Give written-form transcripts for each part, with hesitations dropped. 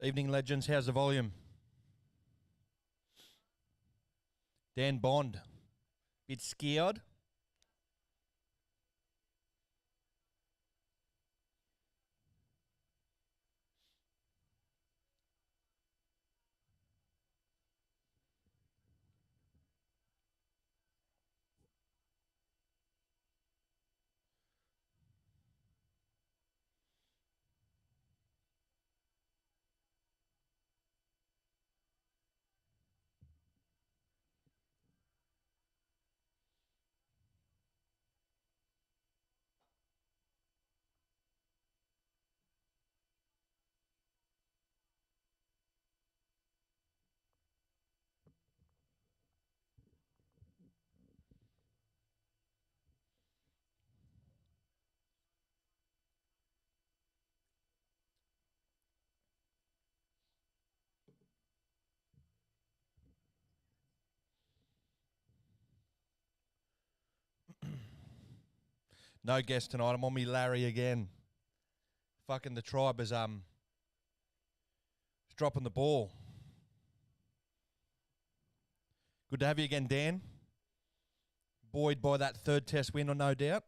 Evening legends, how's the volume? Dan Bond, bit scared? No guest tonight. I'm on me Larry again. Fucking the tribe is dropping the ball. Good to have you again, Dan. Buoyed by that third test win, no doubt.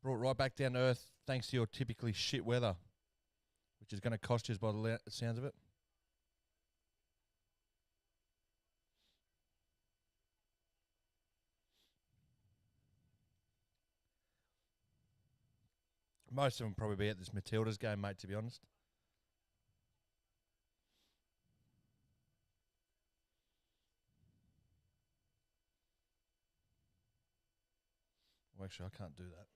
Brought right back down to earth thanks to your typically shit weather, which is going to cost you by the sounds of it. Most of them probably be at this Matildas game, mate, to be honest. Well, actually, I can't do that.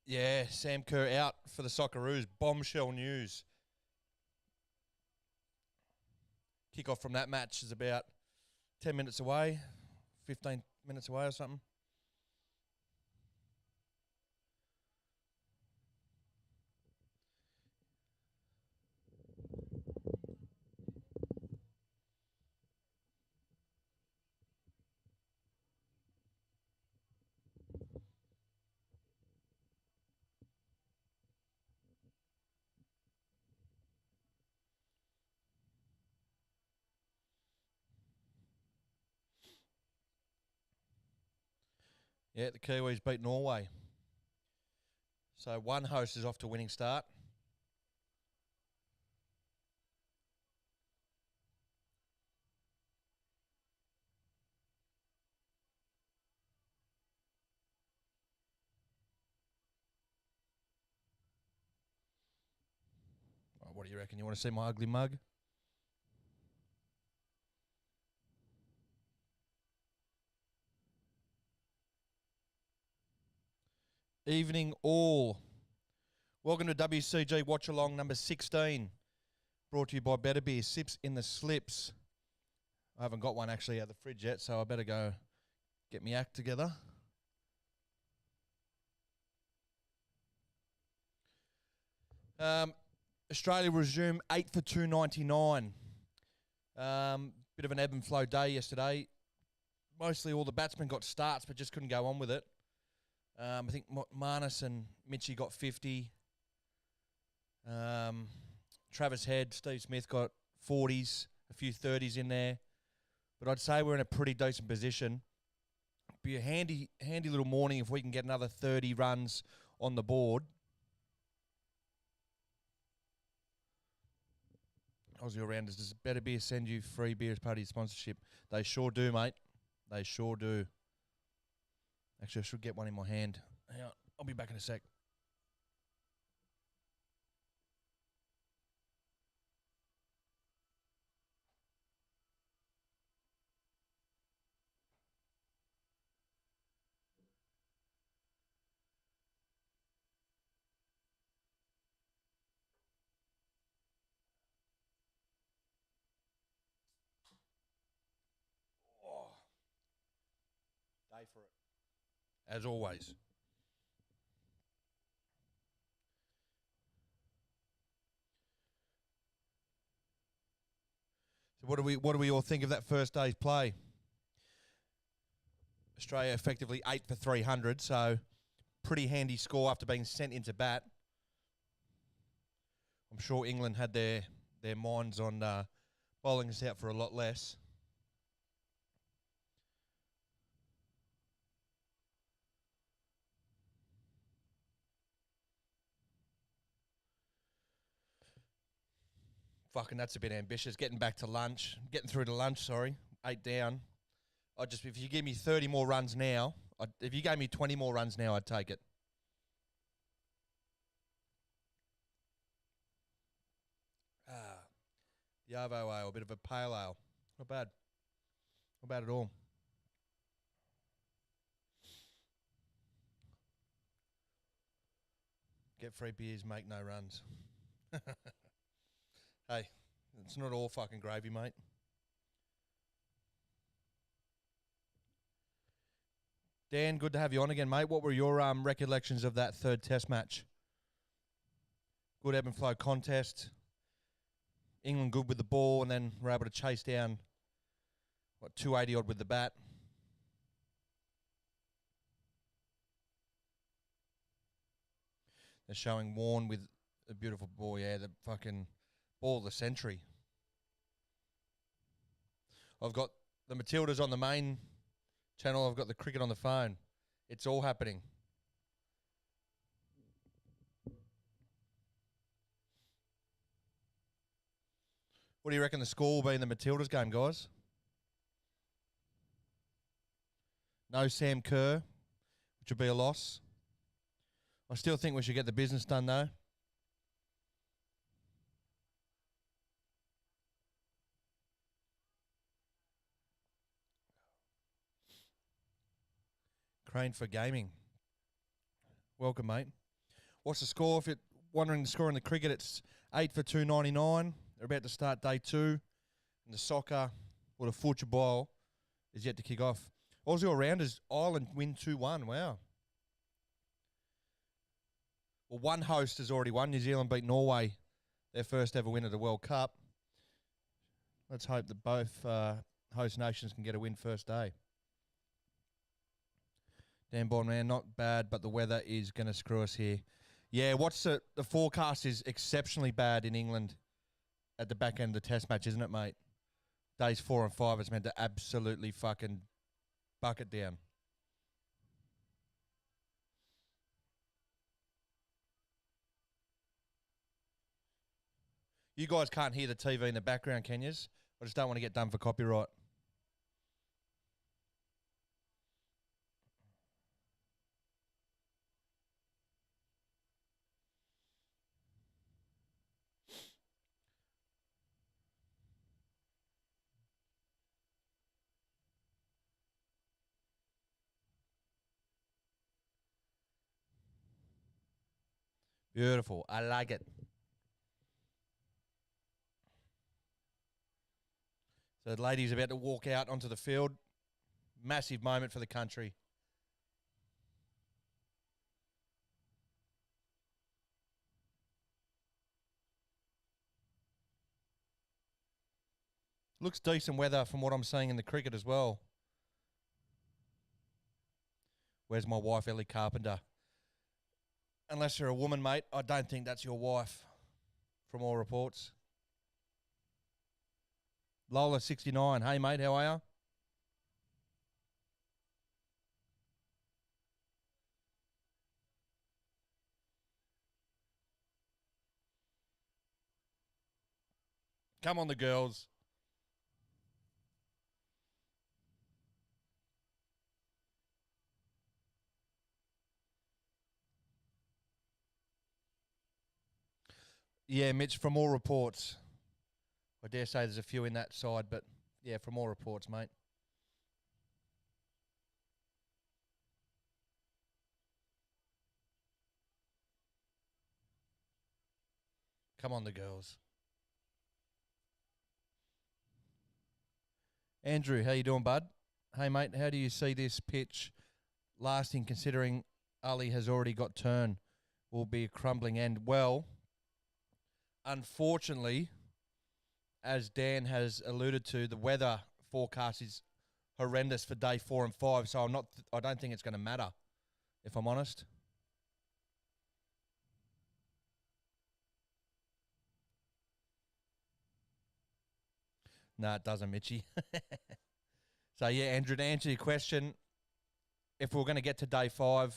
Yeah, Sam Kerr out for the Socceroos. Bombshell news. Kick-off from that match is about 10 minutes away, 15 minutes away or something. Yeah, the Kiwis beat Norway. So one host is off to a winning start. Oh, what do you reckon? You want to see my ugly mug? Evening all. Welcome to Wcg Watchalong number 16. Brought to you by Better Beer. Sips in the slips. I haven't got one actually out of the fridge yet, so I better go get my act together. Australia resume 8 for 299. Bit of an ebb and flow day yesterday. Mostly all the batsmen got starts, but just couldn't go on with it. I think Marnus and Mitchie got 50. Travis Head, Steve Smith got 40s, a few 30s in there. But I'd say we're in a pretty decent position. Be a handy little morning if we can get another 30 runs on the board. Aussie Rounders, does Better Beer send you free beer as part of your sponsorship? They sure do, mate. They sure do. Actually, I should get one in my hand. Hang on, I'll be back in a sec. for it, as always. So what do we all think of that first day's play? Australia effectively 8 for 300, so pretty handy score after being sent into bat. I'm sure England had their minds on bowling us out for a lot less. Fucking, that's a bit ambitious. Getting through to lunch, sorry. 8 down. If you give me 30 more runs now, if you gave me 20 more runs now, I'd take it. The Arvo ale, a bit of a pale ale. Not bad. Not bad at all. Get free beers, make no runs. Hey, it's not all fucking gravy, mate. Dan, good to have you on again, mate. What were your recollections of that third test match? Good ebb and flow contest. England good with the ball, and then were able to chase down, 280 odd with the bat. They're showing Warren with a beautiful ball, yeah, the fucking ball of the century. I've got the Matildas on the main channel. I've got the cricket on the phone. It's all happening. What do you reckon the score will be in the Matildas game, guys? No Sam Kerr, which would be a loss. I still think we should get the business done, though. Crane for Gaming. Welcome, mate. What's the score? If you're wondering the score in the cricket, it's 8 for 299. They're about to start day 2. And the soccer, or the football, is yet to kick off. Aussie all-rounders, Ireland win 2-1. Wow. Well, one host has already won. New Zealand beat Norway, their first ever win of the World Cup. Let's hope that both host nations can get a win first day. Dan Bondman, not bad, but the weather is going to screw us here. Yeah, the forecast is exceptionally bad in England at the back end of the test match, isn't it, mate? Days 4 and 5, it's meant to absolutely fucking bucket down. You guys can't hear the TV in the background, can yous? I just don't want to get done for copyright. Beautiful. I like it. So the lady's about to walk out onto the field. Massive moment for the country. Looks decent weather from what I'm seeing in the cricket as well. Where's my wife, Ellie Carpenter? Unless you're a woman, mate, I don't think that's your wife, from all reports. Lola69, hey, mate, how are you? Come on, the girls. Yeah, Mitch, from all reports. I dare say there's a few in that side, but yeah, from all reports, mate. Come on, the girls. Andrew, how you doing, bud? Hey, mate, how do you see this pitch lasting considering Ali has already got turn will be a crumbling end. Well, unfortunately, as Dan has alluded to, the weather forecast is horrendous for day 4 and 5, so I don't think it's going to matter, if I'm honest. No, it doesn't, Mitchy. So, yeah, Andrew, to answer your question, if we were going to get to day 5,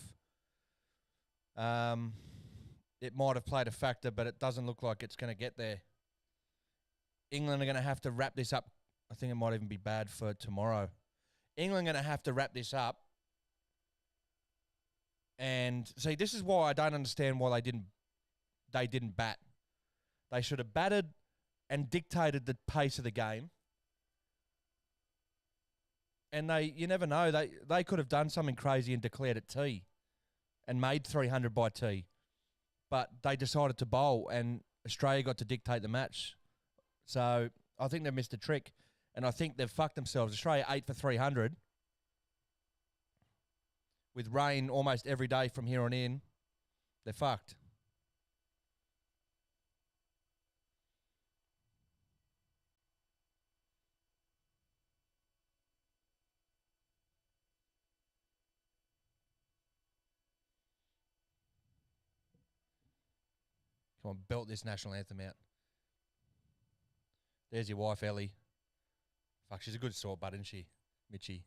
it might have played a factor, but it doesn't look like it's going to get there. England are going to have to wrap this up. I think it might even be bad for tomorrow. England are going to have to wrap this up. And see, this is why I don't understand why they didn't bat. They should have batted and dictated the pace of the game. And you never know, they could have done something crazy and declared it T and made 300 by T. But they decided to bowl and Australia got to dictate the match. So I think they've missed a trick and I think they've fucked themselves. Australia 8 for 300 with rain almost every day from here on in. They're fucked. Come on, belt this national anthem out. There's your wife, Ellie. Fuck, she's a good sort, but isn't she, Mitchy?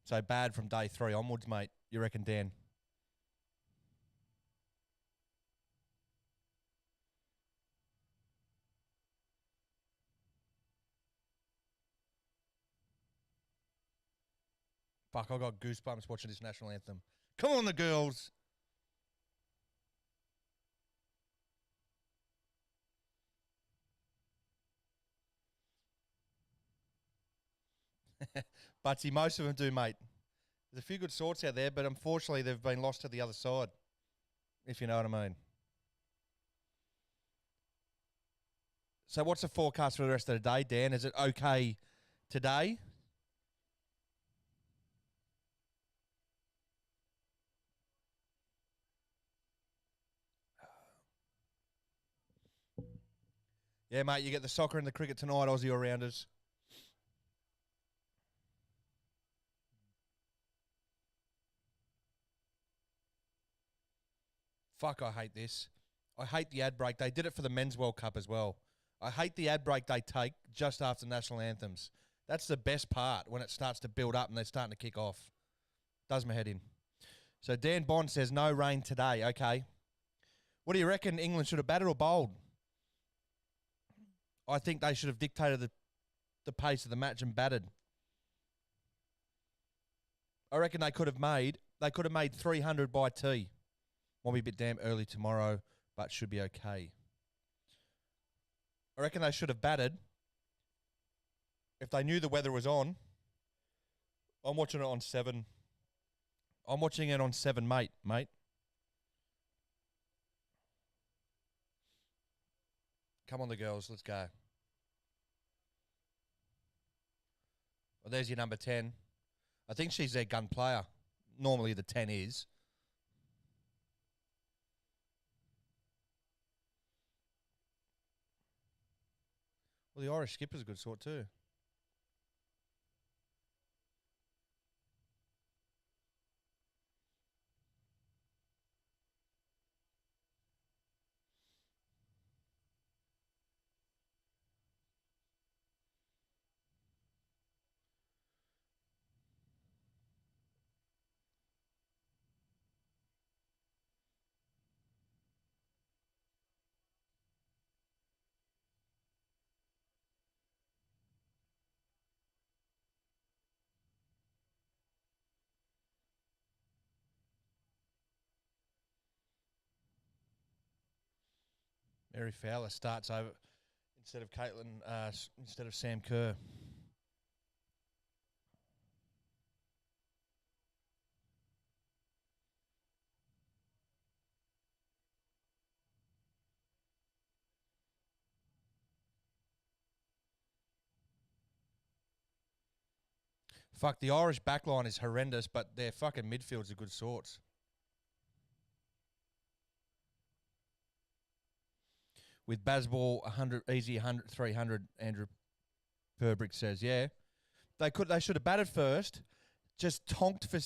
So bad from day 3 onwards, mate. You reckon, Dan? Fuck, I got goosebumps watching this national anthem. Come on, the girls. Butsy, most of them do, mate. There's a few good sorts out there, but unfortunately they've been lost to the other side, if you know what I mean. So what's the forecast for the rest of the day, Dan? Is it okay today? Yeah, mate, you get the soccer and the cricket tonight, Aussie all-rounders. Fuck, I hate this. I hate the ad break. They did it for the Men's World Cup as well. I hate the ad break they take just after national anthems. That's the best part, when it starts to build up and they're starting to kick off. Does my head in. So Dan Bond says no rain today. Okay. What do you reckon England should have batted or bowled? I think they should have dictated the pace of the match and batted. I reckon they could have made 300 by T. Might be a bit damn early tomorrow, but should be okay. I reckon they should have batted if they knew the weather was on. I'm watching it on 7. I'm watching it on 7, mate. Come on, the girls. Let's go. Well, there's your number 10. I think she's their gun player. Normally the 10 is. Well, the Irish skipper's a good sort too. Mary Fowler starts over instead of Caitlin, instead of Sam Kerr. Fuck, the Irish backline is horrendous, but their fucking midfield's of good sorts. With Bazball 100, easy 100, 300, Andrew Perbrick says, yeah. They should have batted first, just tonked for,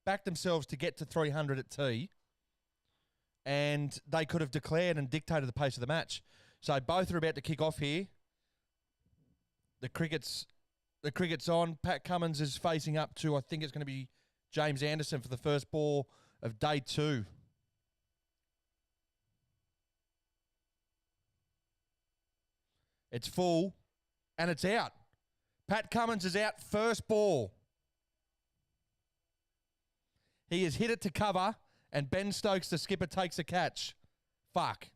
backed themselves to get to 300 at tee, and they could have declared and dictated the pace of the match. So both are about to kick off here. The cricket's on. Pat Cummins is facing up to, I think it's going to be James Anderson for the first ball of day 2. It's full, and it's out. Pat Cummins is out first ball. He has hit it to cover, and Ben Stokes, the skipper, takes a catch. Fuck.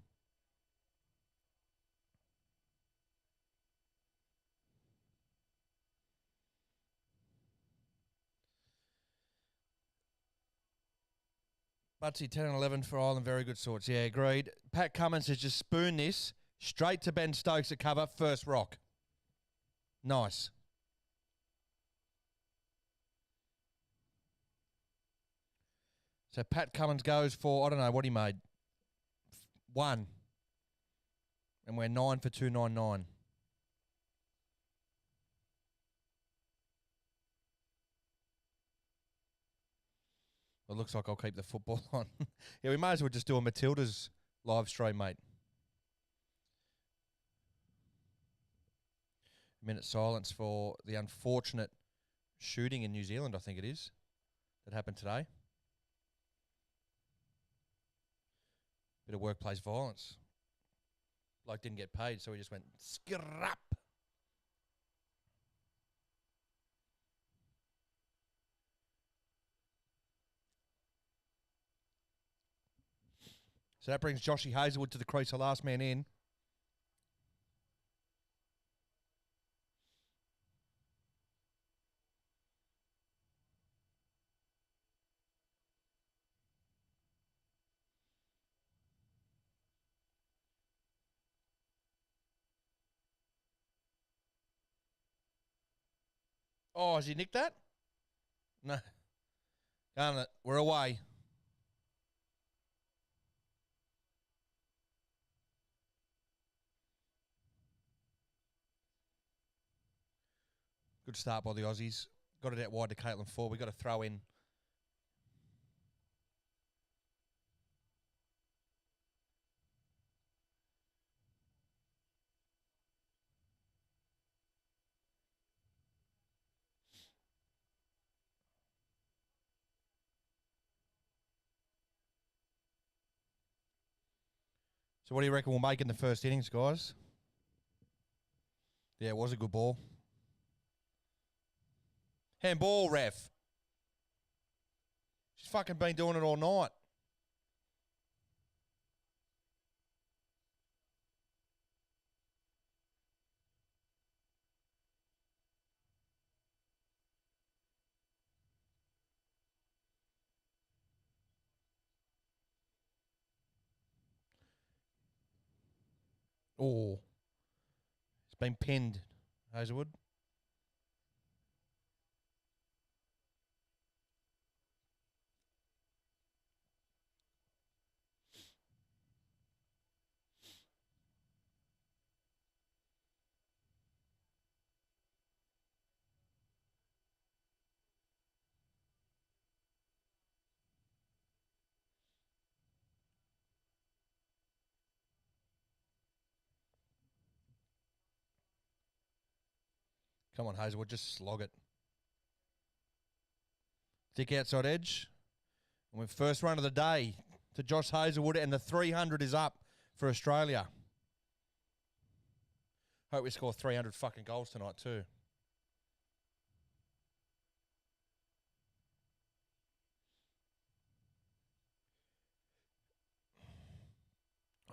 Butsy 10 and 11 for Ireland, very good sorts. Yeah, agreed. Pat Cummins has just spooned this straight to Ben Stokes at cover, first rock. Nice. So Pat Cummins goes for, I don't know what he made. 1. And we're 9 for 299. It looks like I'll keep the football on. Yeah, we may as well just do a Matilda's live stream, mate. A minute silence for the unfortunate shooting in New Zealand, I think it is, that happened today. Bit of workplace violence. Bloke didn't get paid, so he just went scrap. So that brings Joshy Hazelwood to the crease, the last man in. Oh, has he nicked that? No. Darn it. We're away. Good start by the Aussies. Got it out wide to Caitlin Ford. We got to throw in. So what do you reckon we'll make in the first innings, guys? Yeah, it was a good ball. Handball, ref. She's fucking been doing it all night. Oh. It's been pinned, Hazelwood. Come on, Hazelwood, just slog it. Thick outside edge. And with first run of the day to Josh Hazelwood, and the 300 is up for Australia. Hope we score 300 fucking goals tonight too.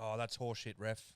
Oh, that's horseshit, ref.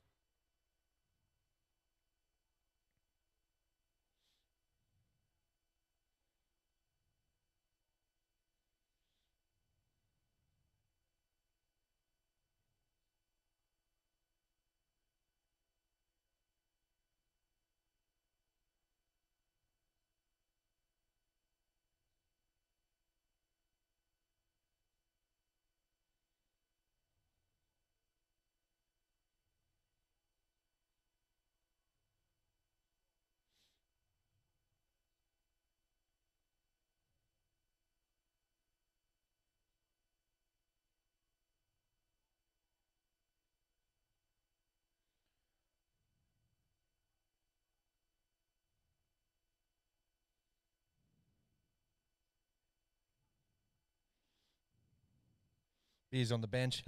Beers on the bench.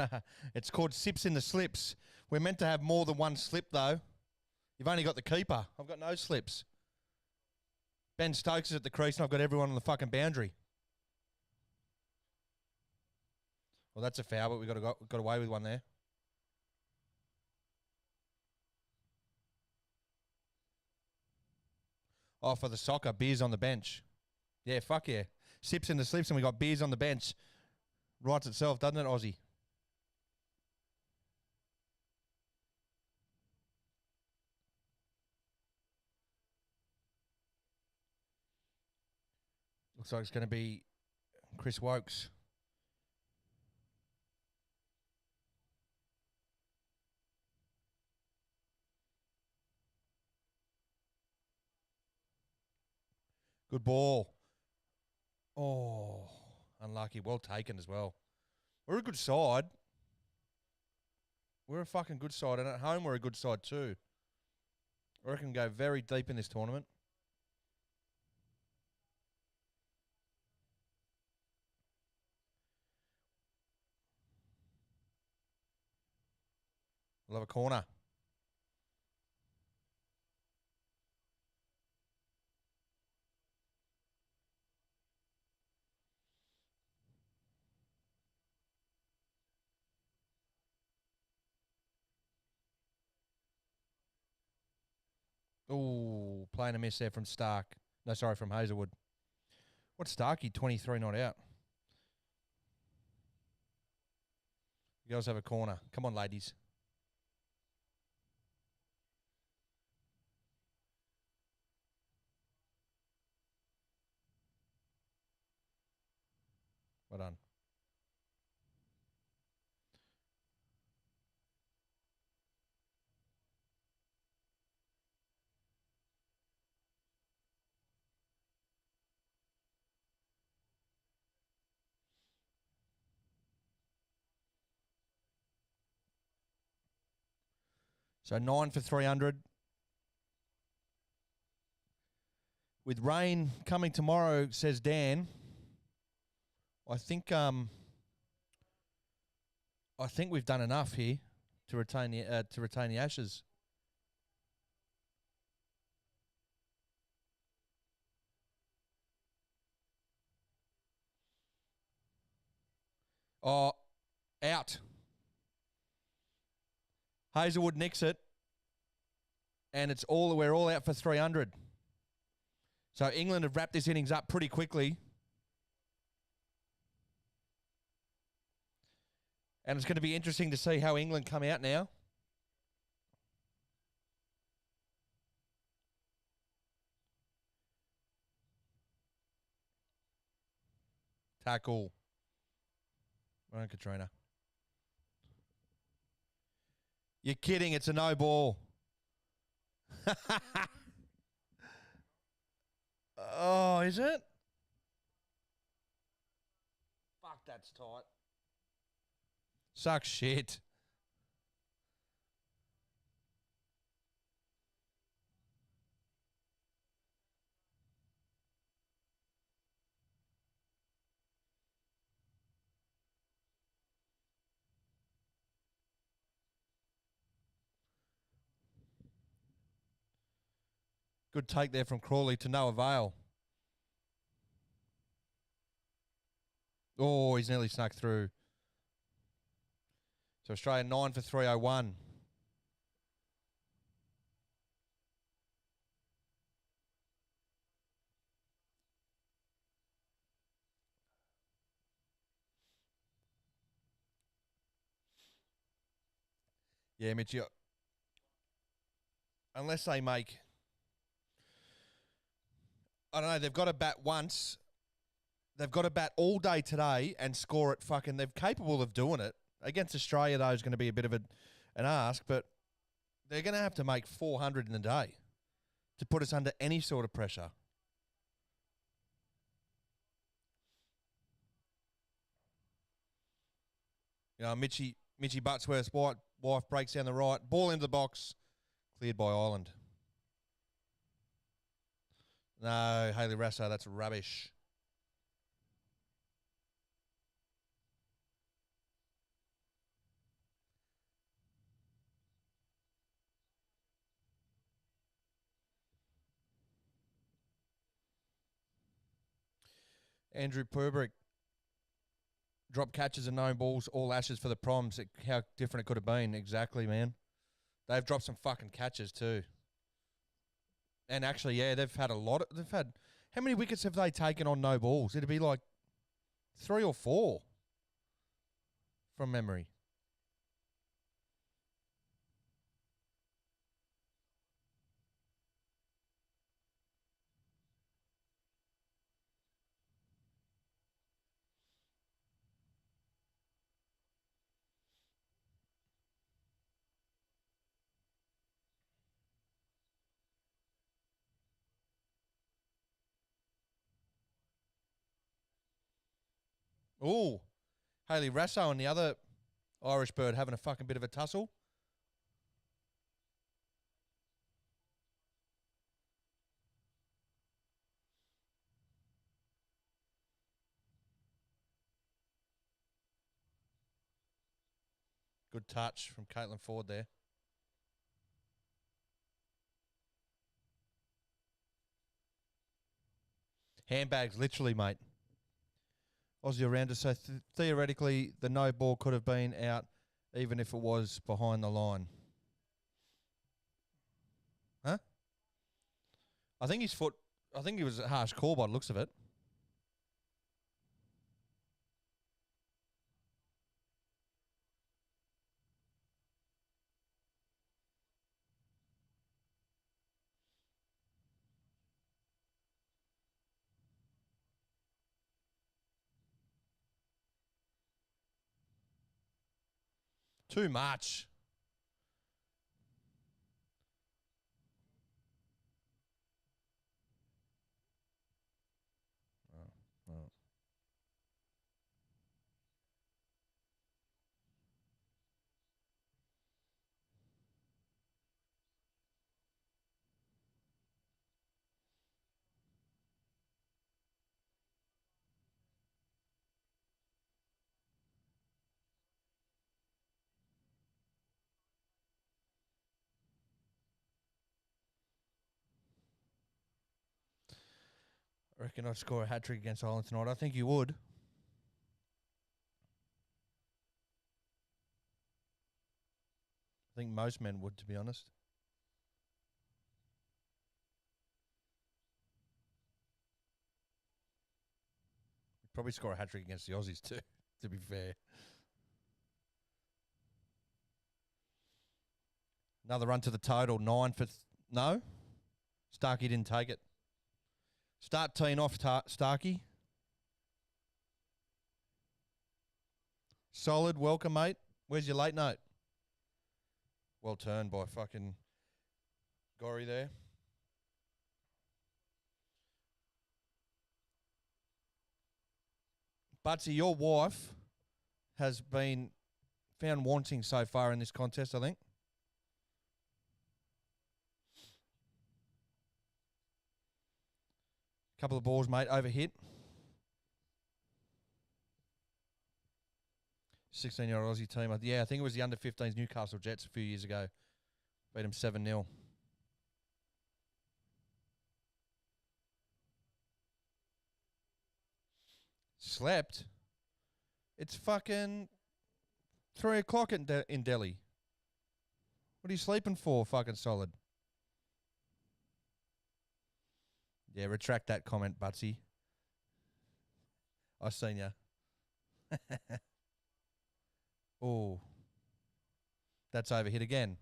It's called Sips in the Slips. We're meant to have more than one slip, though. You've only got the keeper. I've got no slips. Ben Stokes is at the crease, and I've got everyone on the fucking boundary. Well, that's a foul, but we got away with one there. Oh, for the soccer, beers on the bench. Yeah, fuck yeah. Sips in the slips, and we got beers on the bench. Writes itself, doesn't it, Aussie? Looks like it's going to be Chris Wokes. Good ball. Oh, unlucky. Well taken as well. We're a good side. We're a fucking good side. And at home, we're a good side too. I reckon go very deep in this tournament. We'll have a corner. Ooh, playing a miss there from Stark. No, sorry, from Hazelwood. What's Starkey? 23 not out. You girls have a corner. Come on, ladies. Well done. So 9 for 300. With rain coming tomorrow, says Dan. I think we've done enough here to retain the Ashes. Oh, out. Hazelwood nicks it, and we're all out for 300. So England have wrapped this innings up pretty quickly. And it's going to be interesting to see how England come out now. Tackle. Well done, Katrina. You're kidding. It's a no ball. Oh, is it? Fuck, that's tight. Sucks shit. Good take there from Crawley to no avail. Oh, he's nearly snuck through. So Australia 9 for 301. Yeah, Mitchie. Unless they make, I don't know, they've got to bat once. They've got to bat all day today and score it fucking. They're capable of doing it. Against Australia, though, is going to be a bit of an ask, but they're going to have to make 400 in a day to put us under any sort of pressure. You know, Mitchie Buttsworth's wife breaks down the right. Ball into the box. Cleared by Ireland. No, Hayley Rasso, that's rubbish. Andrew Purbrick. Drop catches and no balls, all Ashes for the Proms. How different it could have been. Exactly, man. They've dropped some fucking catches too. And actually, yeah, they've had a lot. They've had, how many wickets have they taken on no balls? It'd be like 3 or 4 from memory. Ooh, Haley Rasso and the other Irish bird having a fucking bit of a tussle. Good touch from Caitlin Ford there. Handbags, literally, mate. Aussie around so theoretically, the no ball could have been out even if it was behind the line. Huh? I think he was a harsh call by the looks of it. Too much. Oh. I reckon I'd score a hat-trick against Ireland tonight. I think you would. I think most men would, to be honest. Probably score a hat-trick against the Aussies too, to be fair. Another run to the total, 9 for... No? Starkey didn't take it. Start teeing off, Starkey. Solid, welcome, mate. Where's your late note? Well turned by fucking Gorry there. Butsy, your wife has been found wanting so far in this contest, I think. Couple of balls, mate, over hit. 16-year-old Aussie team. Yeah, I think it was the under-15s Newcastle Jets a few years ago. Beat them 7-0. Slept? It's fucking 3 o'clock in Delhi. What are you sleeping for, fucking solid? Yeah, retract that comment, Butsy. I seen ya. Oh, that's overhit again.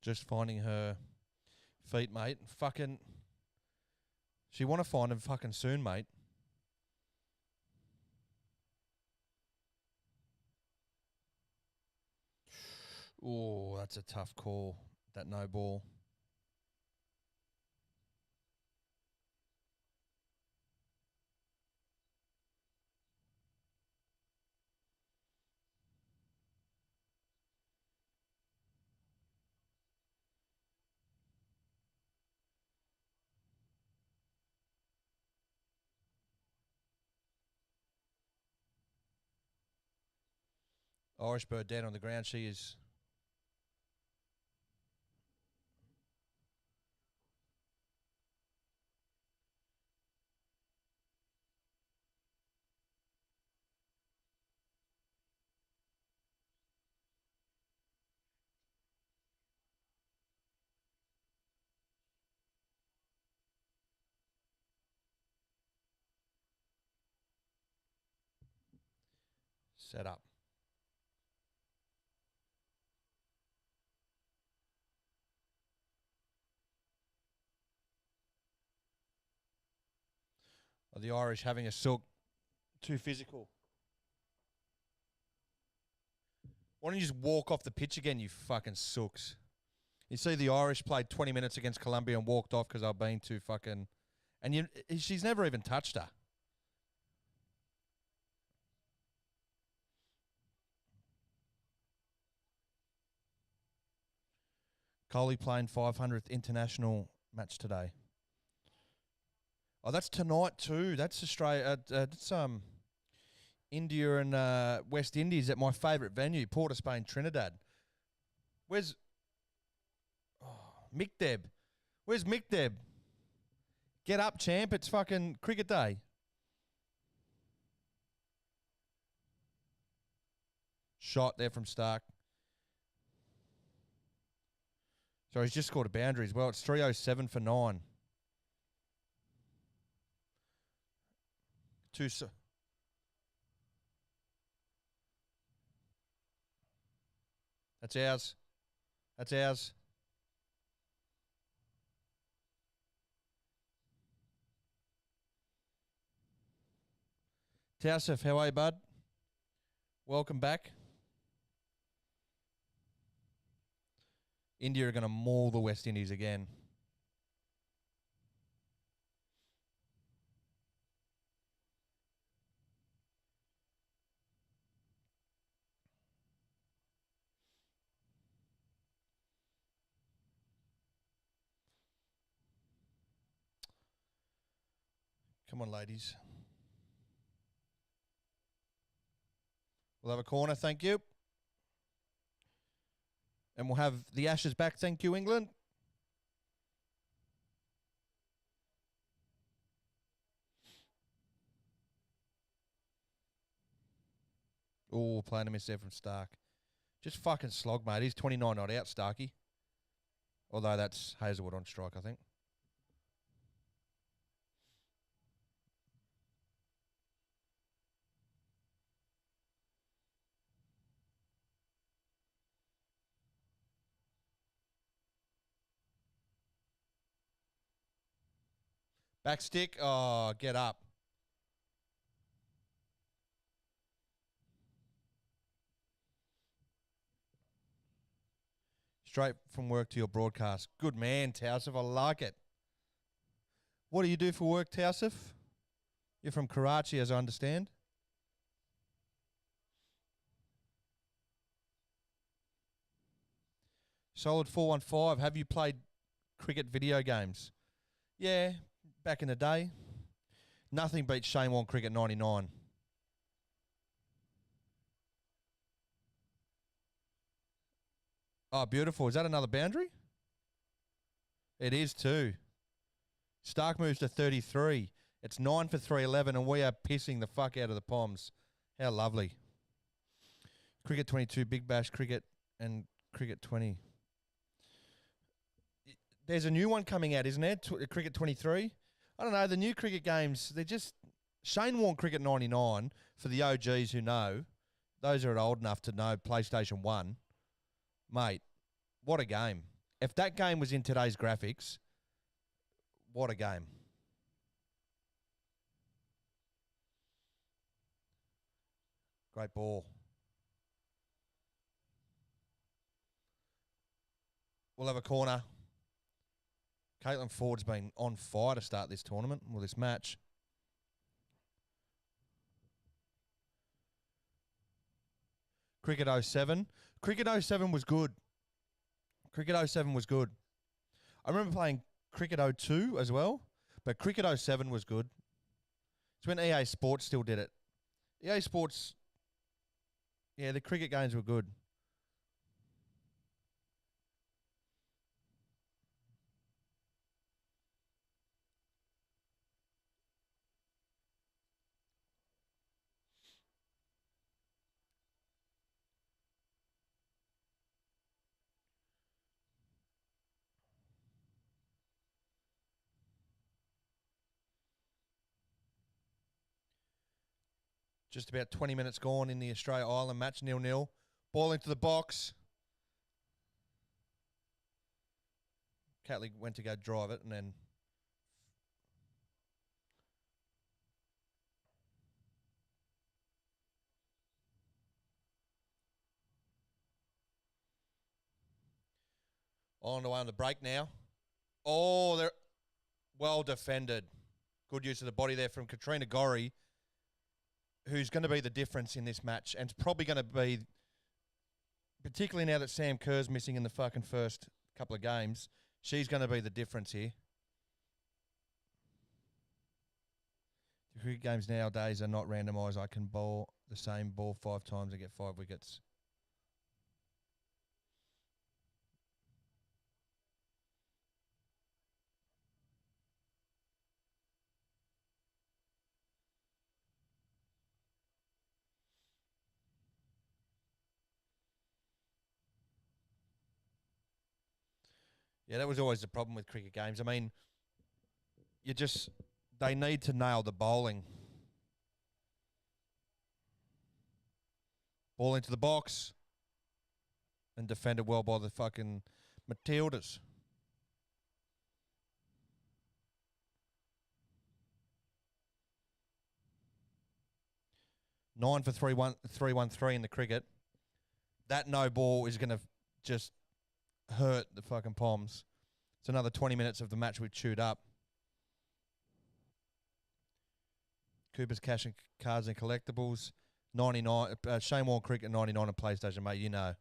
Just finding her feet, mate. Fucking, she want to find him fucking soon, mate. Oh, that's a tough call. That no ball. Irish bird down on the ground. She is. Set up. Are the Irish having a silk? Too physical. Why don't you just walk off the pitch again, you fucking sooks? You see the Irish played 20 minutes against Colombia and walked off because they've been too fucking... And she's never even touched her. Kohli playing 500th international match today. Oh, that's tonight too. That's Australia. That's India and West Indies at my favourite venue, Port of Spain, Trinidad. Where's Mick Deb? Where's Mick Deb? Get up, champ. It's fucking cricket day. Shot there from Stark. So he's just scored a boundary as well. It's 307 for 9. That's ours. That's ours. Tausif, how are you, bud? Welcome back. India are going to maul the West Indies again. Come on, ladies. We'll have a corner, thank you. And we'll have the Ashes back, thank you, England. Oh, playing a miss there from Stark. Just fucking slog, mate. He's 29 not out, Starky. Although that's Hazelwood on strike, I think. Back stick. Oh, get up. Straight from work to your broadcast. Good man, Tausif. I like it. What do you do for work, Tausif? You're from Karachi, as I understand. Solid 415. Have you played cricket video games? Yeah, back in the day. Nothing beats Shane Warne Cricket 99. Oh, beautiful. Is that another boundary? It is too. Stark moves to 33. It's 9 for 311, and we are pissing the fuck out of the Poms. How lovely. Cricket 22, Big Bash Cricket, and Cricket 20. There's a new one coming out, isn't there? Cricket 23. I don't know. The new cricket games, they're just... Shane Warne Cricket 99, for the OGs who know, those are old enough to know PlayStation 1. Mate, what a game. If that game was in today's graphics, what a game. Great ball. We'll have a corner. Caitlin Ford's been on fire to start this tournament, or this match. Cricket 07. Cricket 07 was good. Cricket 07 was good. I remember playing Cricket 02 as well, but Cricket 07 was good. It's when EA Sports still did it. EA Sports Yeah, the cricket games were good. Just about 20 minutes gone in the Australia-Ireland match, 0-0. Ball into the box. Catley went to go drive it and then on the way on the break now. Oh, they're well defended. Good use of the body there from Katrina Gorry, who's going to be the difference in this match, and it's probably going to be, particularly now that Sam Kerr's missing in the fucking first couple of games, she's going to be the difference here. The cricket games nowadays are not randomised. I can bowl the same ball 5 times and get 5 wickets. Yeah, that was always the problem with cricket games. I mean, they need to nail the bowling. Ball into the box and defended well by the fucking Matildas. Nine for 3-1-3 in the cricket. That no ball is going to just hurt the fucking Poms. It's another 20 minutes of the match we've chewed up. Cooper's Cash and Cards and Collectibles, 99. Shane Warne Cricket 99 on PlayStation, mate. You know,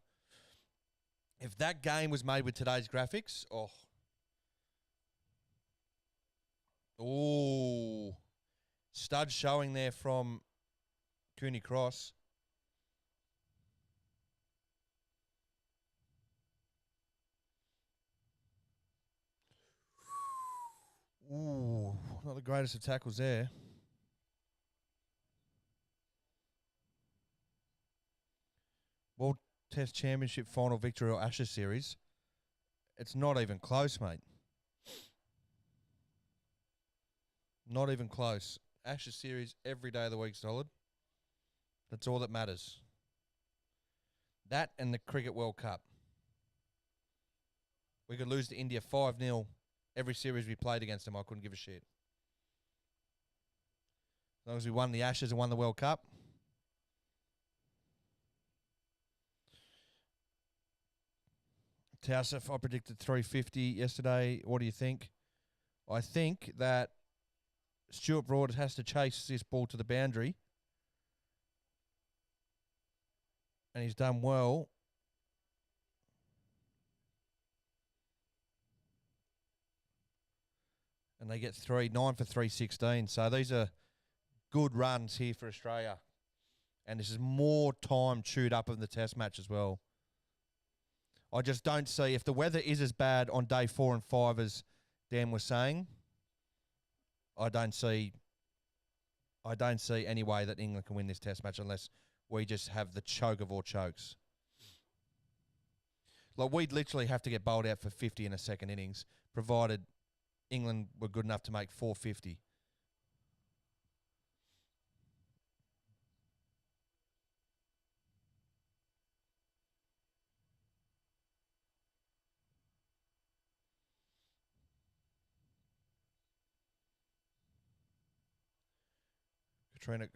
if that game was made with today's graphics, stud showing there from Cooney Cross. Ooh, not the greatest of tackles there. World Test Championship final victory or Ashes series. It's not even close, mate. Not even close. Ashes series every day of the week solid. That's all that matters. That and the Cricket World Cup. We could lose to India 5-0 every series we played against them. I couldn't give a shit. As long as we won the Ashes and won the World Cup. Tausif, I predicted 350 yesterday. What do you think? I think that Stuart Broad has to chase this ball to the boundary. And he's done well. And they get 9 for 316. So these are good runs here for Australia. And this is more time chewed up in the test match as well. I just don't see, if the weather is as bad on day 4 and 5 as Dan was saying, I don't see any way that England can win this test match unless we just have the choke of all chokes. Like, we'd literally have to get bowled out for 50 in a second innings, provided England were good enough to make 450. Katrina,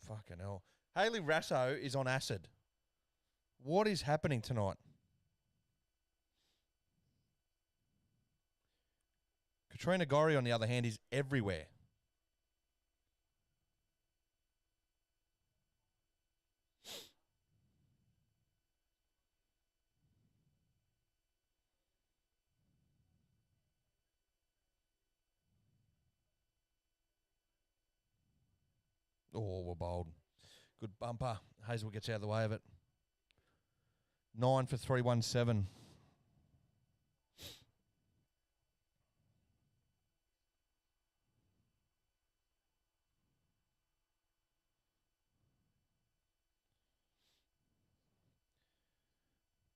fucking hell. Hayley Rasso is on acid. What is happening tonight? Katrina Gorry, on the other hand, is everywhere. Oh, we're bold. Good bumper. Hazel gets out of the way of it. 9 for 317.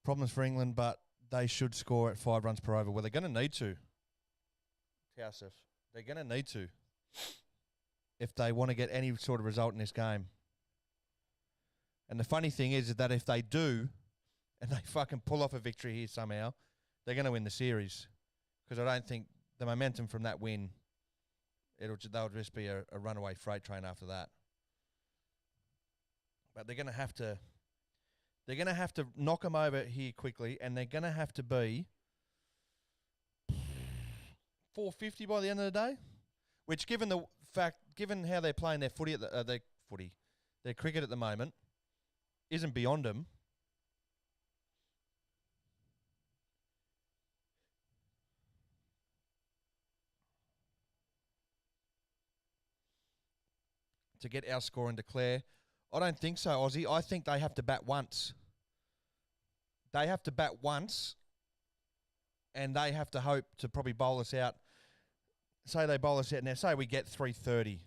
Problems for England, but they should score at 5 runs per over. Well, they're going to need to. Tausif. They're going to need to if they want to get any sort of result in this game. And the funny thing is that if they do, and they fucking pull off a victory here somehow, they're going to win the series. Because I don't think the momentum from that win, they'll just be a runaway freight train after that. But they're going to have to... They're going to have to knock them over here quickly, and they're going to have to be 450 by the end of the day. Which, given how they're playing their footy their cricket at the moment, isn't beyond them. To get our score and declare. I don't think so, Aussie. I think they have to bat once. They have to bat once, and they have to hope to probably bowl us out. Say they bowl us out now. Say we get 330.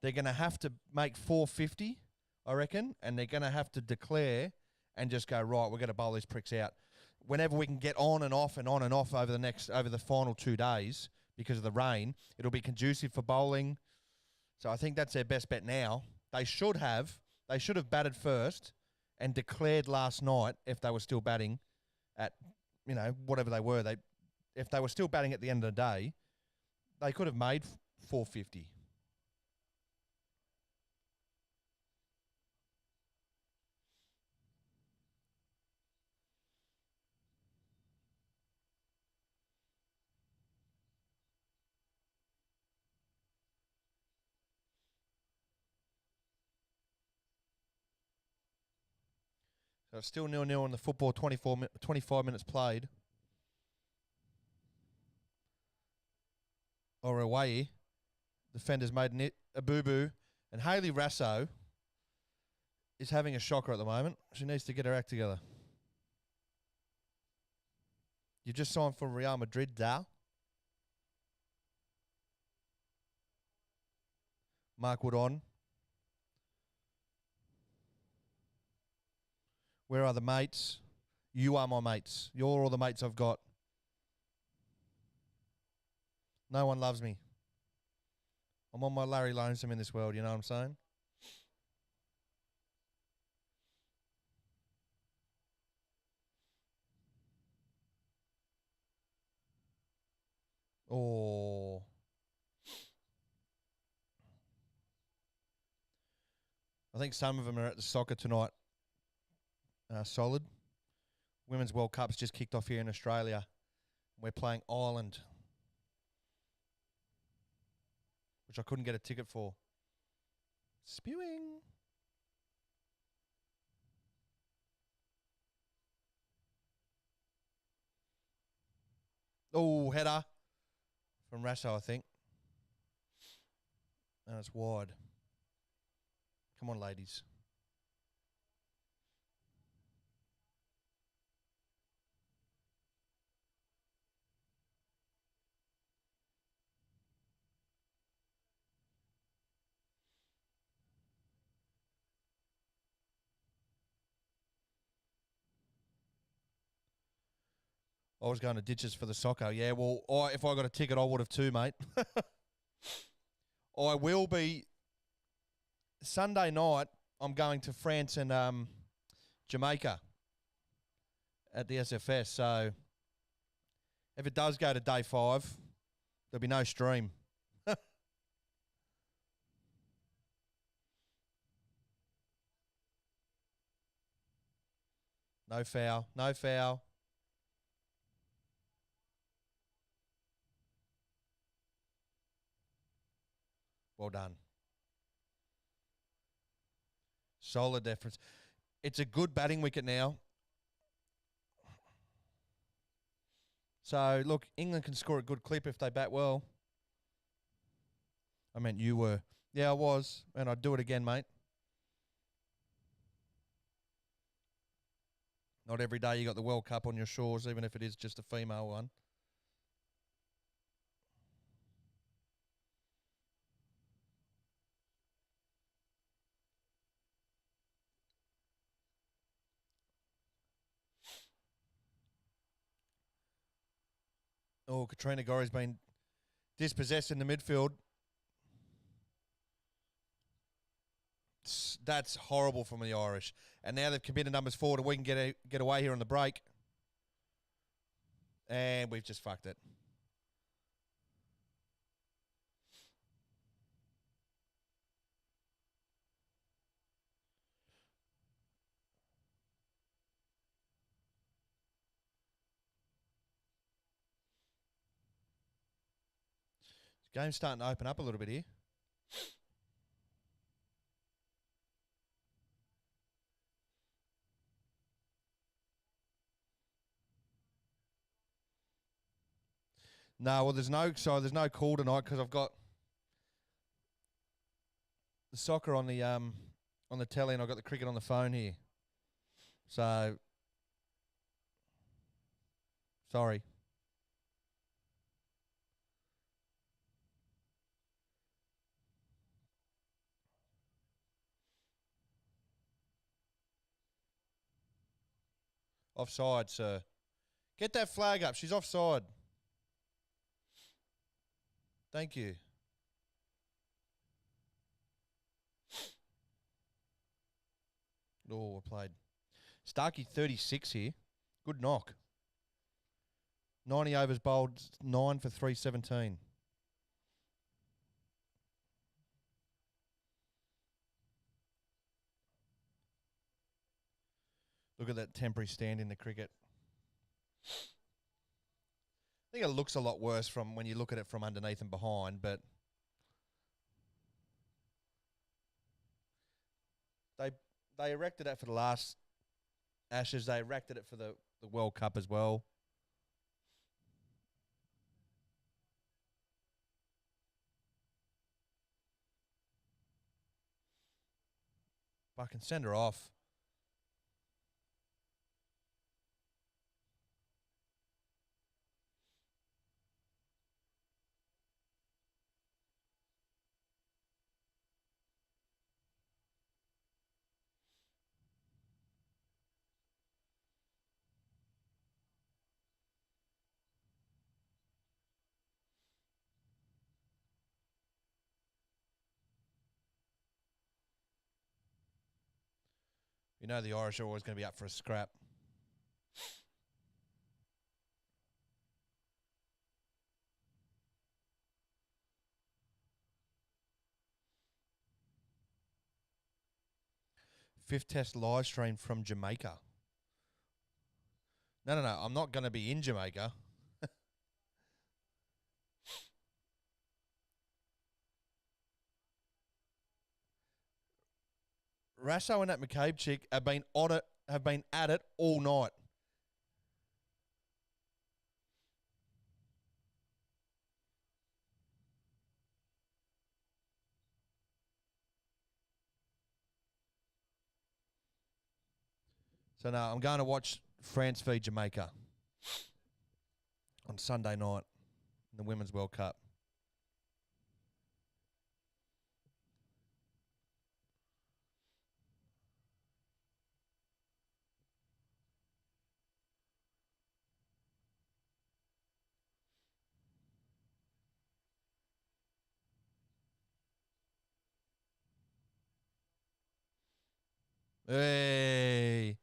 They're going to have to make 450, I reckon, and they're going to have to declare and just go, right, we're going to bowl these pricks out. Whenever we can get on and off over the final 2 days because of the rain, it'll be conducive for bowling. So I think that's their best bet now. They should have batted first and declared last night if they were still batting at, whatever they were. If they were still batting at the end of the day, they could have made 450. So it's still 0-0 in the football, 25 minutes played. Orawai, defender's made a boo-boo. And Hayley Rasso is having a shocker at the moment. She needs to get her act together. You just signed for Real Madrid, Dal. Mark Wood on. Where are the mates? You are my mates. You're all the mates I've got. No one loves me. I'm on my Larry Lonesome in this world, you know what I'm saying? Oh. I think some of them are at the soccer tonight. Solid. Women's World Cup's just kicked off here in Australia. We're playing Ireland, which I couldn't get a ticket for. Spewing. Oh, header from Rasso, I think. And it's wide. Come on, ladies. I was going to ditches for the soccer. Yeah, well, if I got a ticket, I would have too, mate. I will be. Sunday night, I'm going to France and Jamaica at the SFS. So if it does go to day 5, there'll be no stream. No foul. No foul. Well done. Solid difference. It's a good batting wicket now. So, look, England can score a good clip if they bat well. I meant you were. Yeah, I was. And I'd do it again, mate. Not every day you got the World Cup on your shores, even if it is just a female one. Oh, Katrina Gorry's been dispossessed in the midfield. That's horrible from the Irish. And now they've committed numbers forward, and we can get away here on the break. And we've just fucked it. Game's starting to open up a little bit here. No, well, there's no call tonight because I've got the soccer on the telly and I've got the cricket on the phone here. So, sorry. Offside, sir. Get that flag up. She's offside. Thank you. Oh, I played. Starkey 36 here. Good knock. 90 overs bowled, 9 for 317. Look at that temporary stand in the cricket. I think it looks a lot worse from when you look at it from underneath and behind, but they erected it for the last Ashes. They erected it for the World Cup as well. Fucking send her off. You know the Irish are always going to be up for a scrap. Fifth Test live stream from Jamaica. No. I'm not going to be in Jamaica. Rasso and that McCabe chick have been at it all night. So no, I'm going to watch France v Jamaica on Sunday night in the Women's World Cup. Hey.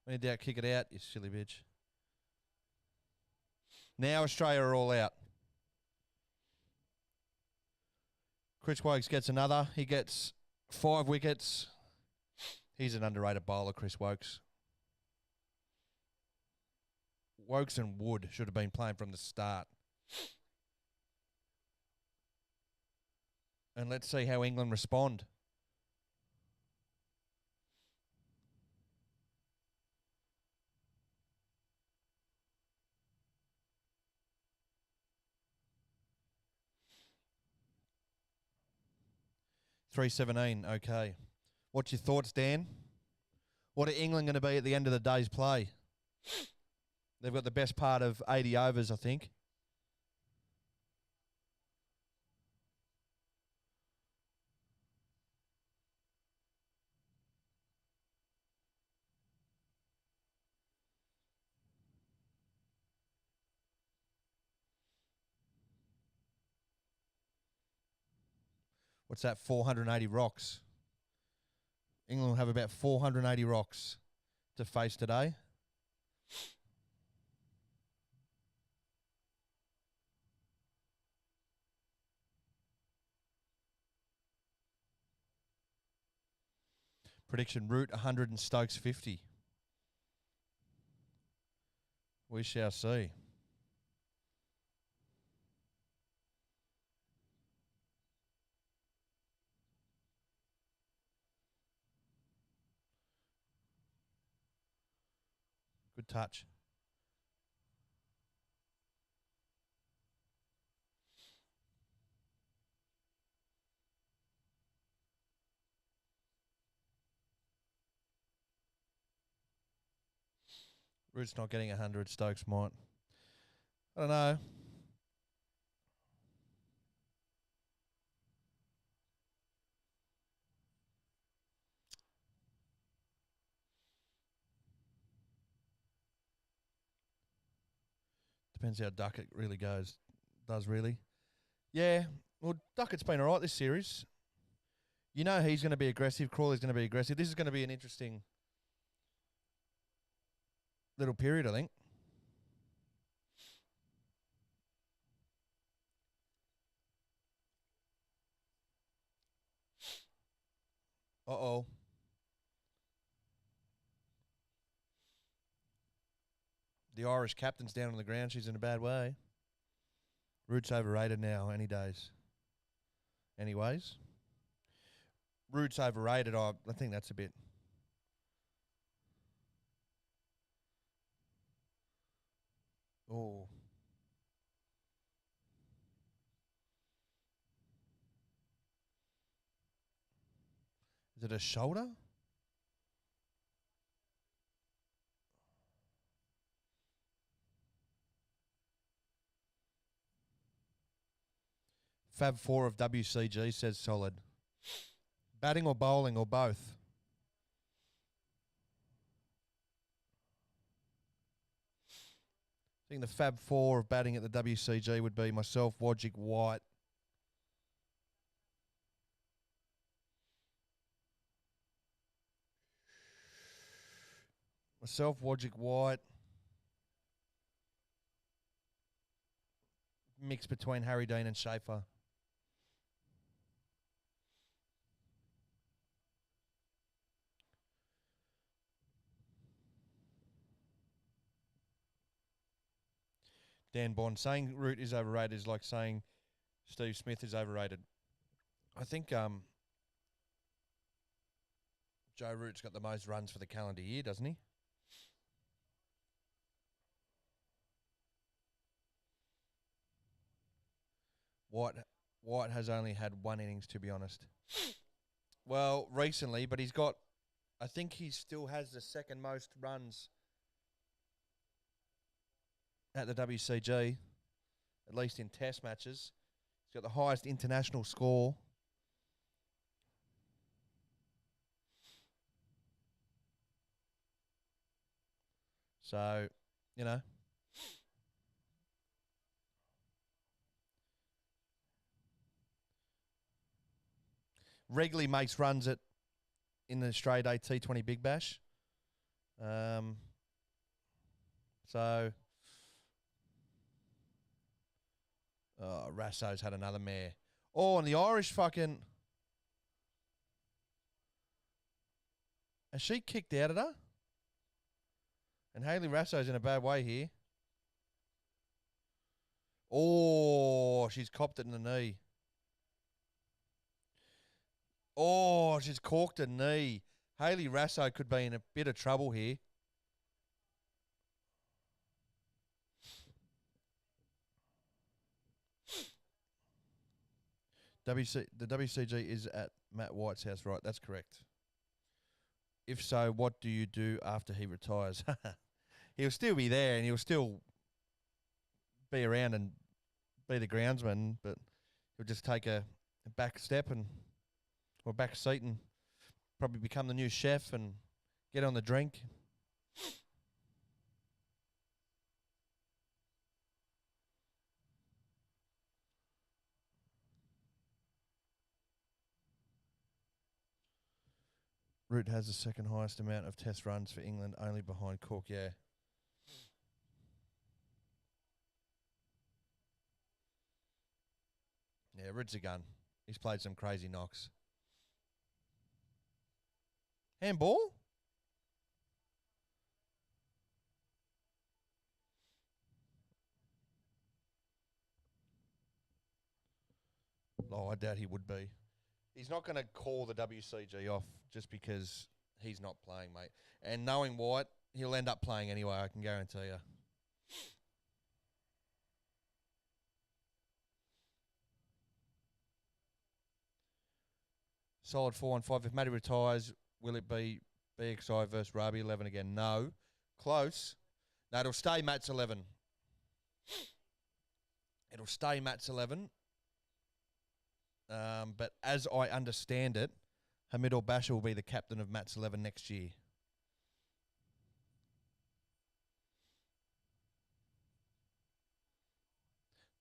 When in doubt, kick it out, you silly bitch. Now Australia are all out. Chris Wokes gets another. He gets 5 wickets. He's an underrated bowler, Chris Wokes. Wokes and Wood should have been playing from the start. And let's see how England respond. $3.17, okay. What's your thoughts, Dan? What are England going to be at the end of the day's play? They've got the best part of 80 overs, I think. What's that? 480 rocks. England will have about 480 rocks to face today. Prediction: Root 100 and Stokes 50. We shall see. Good touch. Root's not getting 100. Stokes might. I don't know. Depends how Duckett really goes. Does really. Yeah. Well, Duckett's been all right this series. You know he's going to be aggressive. Crawley's going to be aggressive. This is going to be an interesting little period, I think. Uh-oh. The Irish captain's down on the ground. She's in a bad way. Root's overrated now, any days. Anyways. Root's overrated. I think that's a bit. Oh. Is it a shoulder? Fab 4 of WCG says solid. Batting or bowling or both? I think the Fab 4 of batting at the WCG would be myself, Wcg, White. Myself, Wcg, White. Mix between Harry Dean and Schaefer. Dan Bond saying Root is overrated is like saying Steve Smith is overrated. I think Joe Root's got the most runs for the calendar year, doesn't he? White has only had one innings, to be honest. Well, recently, but he's got. I think he still has the second most runs at the WCG, at least in Test matches. He's got the highest international score. So, you know. Regularly makes runs in the Australia Day T20 Big Bash. So, Rasso's had another mare. Oh, and the Irish fucking. Has she kicked out at her? And Hayley Rasso's in a bad way here. Oh, she's copped it in the knee. Oh, she's corked a knee. Hayley Rasso could be in a bit of trouble here. The WCG is at Matt White's house, right? That's correct. If so, what do you do after he retires? he'll still be there and he'll still be around and be the groundsman, but he'll just take a back step or back seat and probably become the new chef and get on the drink. Root has the second highest amount of test runs for England, only behind Cook, yeah. Yeah, Root's a gun. He's played some crazy knocks. Handball? Oh, I doubt he would be. He's not going to call the WCG off just because he's not playing, mate. And knowing White, he'll end up playing anyway, I can guarantee you. Solid 4-5. If Matty retires, will it be BXI versus Rabi 11 again? No. Close. No, it'll stay Matt's 11. It'll stay Matt's 11. But as I understand it, Hamid Basha will be the captain of Matt's 11 next year.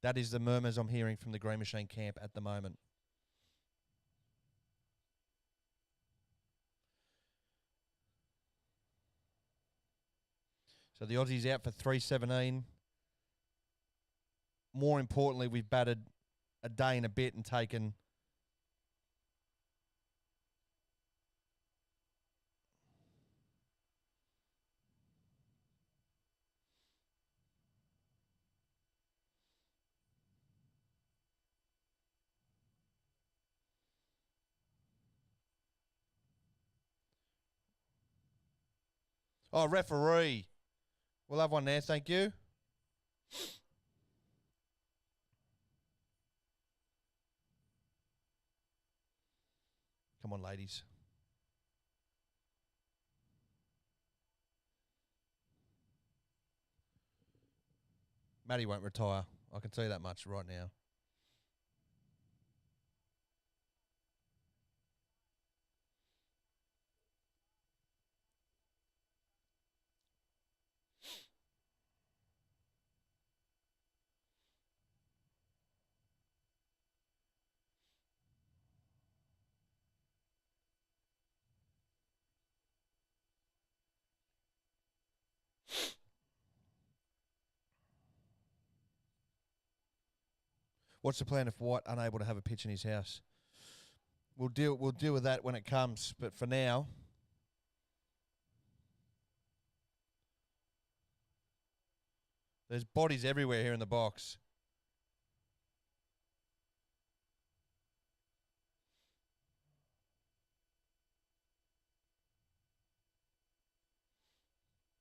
That is the murmurs I'm hearing from the Green Machine camp at the moment. So the Aussie's out for 317. More importantly, we've batted a day and a bit and taken Oh, referee. We'll have one there, thank you. Come on, ladies. Matty won't retire. I can tell you that much right now. What's the plan if White unable to have a pitch in his house? We'll deal with that when it comes. But for now, there's bodies everywhere here in the box.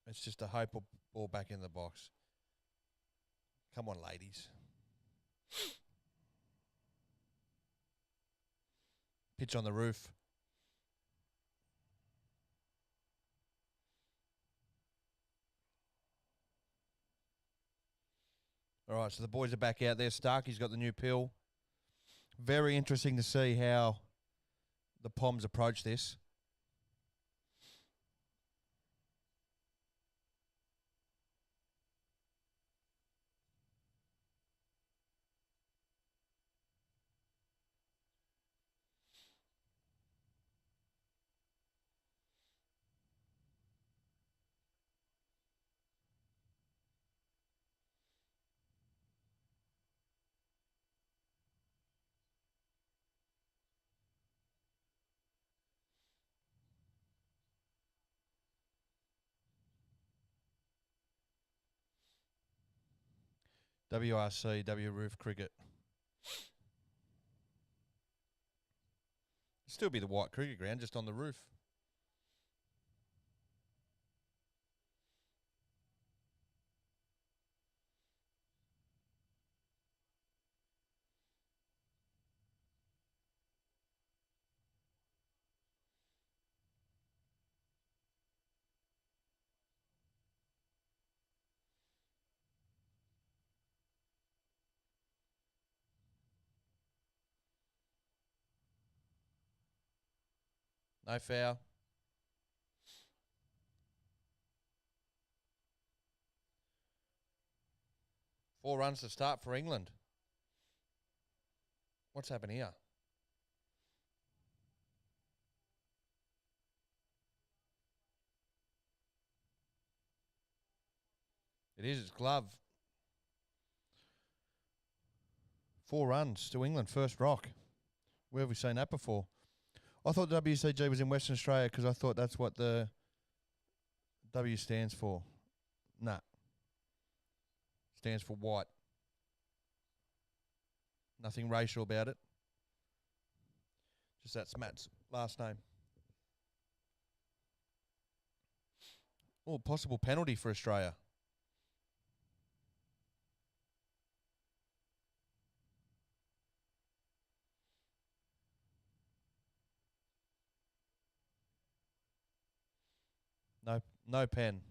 It's just a hope ball back in the box. Come on, ladies. Pitch on the roof. All right, so the boys are back out there. Starkey's got the new pill. Very interesting to see how the Poms approach this. WRC, W Roof Cricket. Still be the white cricket ground, just on the roof. No foul. Four runs to start for England. What's happened here? It is. It's glove. 4 runs to England. First rock. Where have we seen that before? I thought WCG was in Western Australia because I thought that's what the W stands for. Nah. Stands for white. Nothing racial about it. Just that's Matt's last name. Oh, possible penalty for Australia. No pen.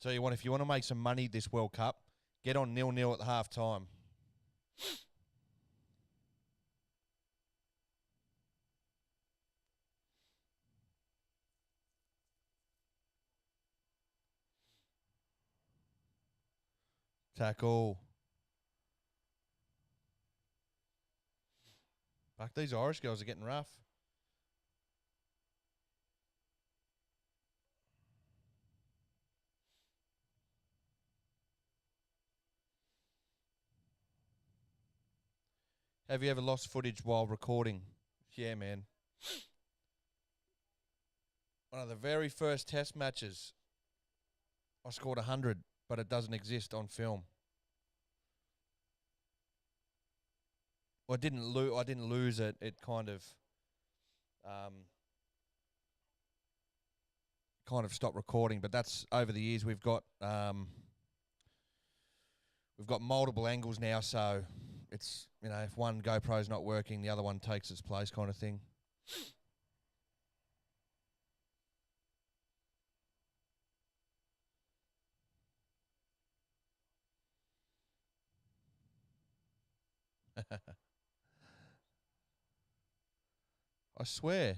Tell you what, if you want to make some money this World Cup, get on 0-0 at the half time. Tackle. Fuck, these Irish girls are getting rough. Have you ever lost footage while recording? Yeah, man. One of the very first test matches, I scored 100, but it doesn't exist on film. Well, I didn't lose it. It kind of stopped recording. But that's over the years. We've got multiple angles now, so it's, you know, if one GoPro's not working, the other one takes its place, kind of thing. I swear.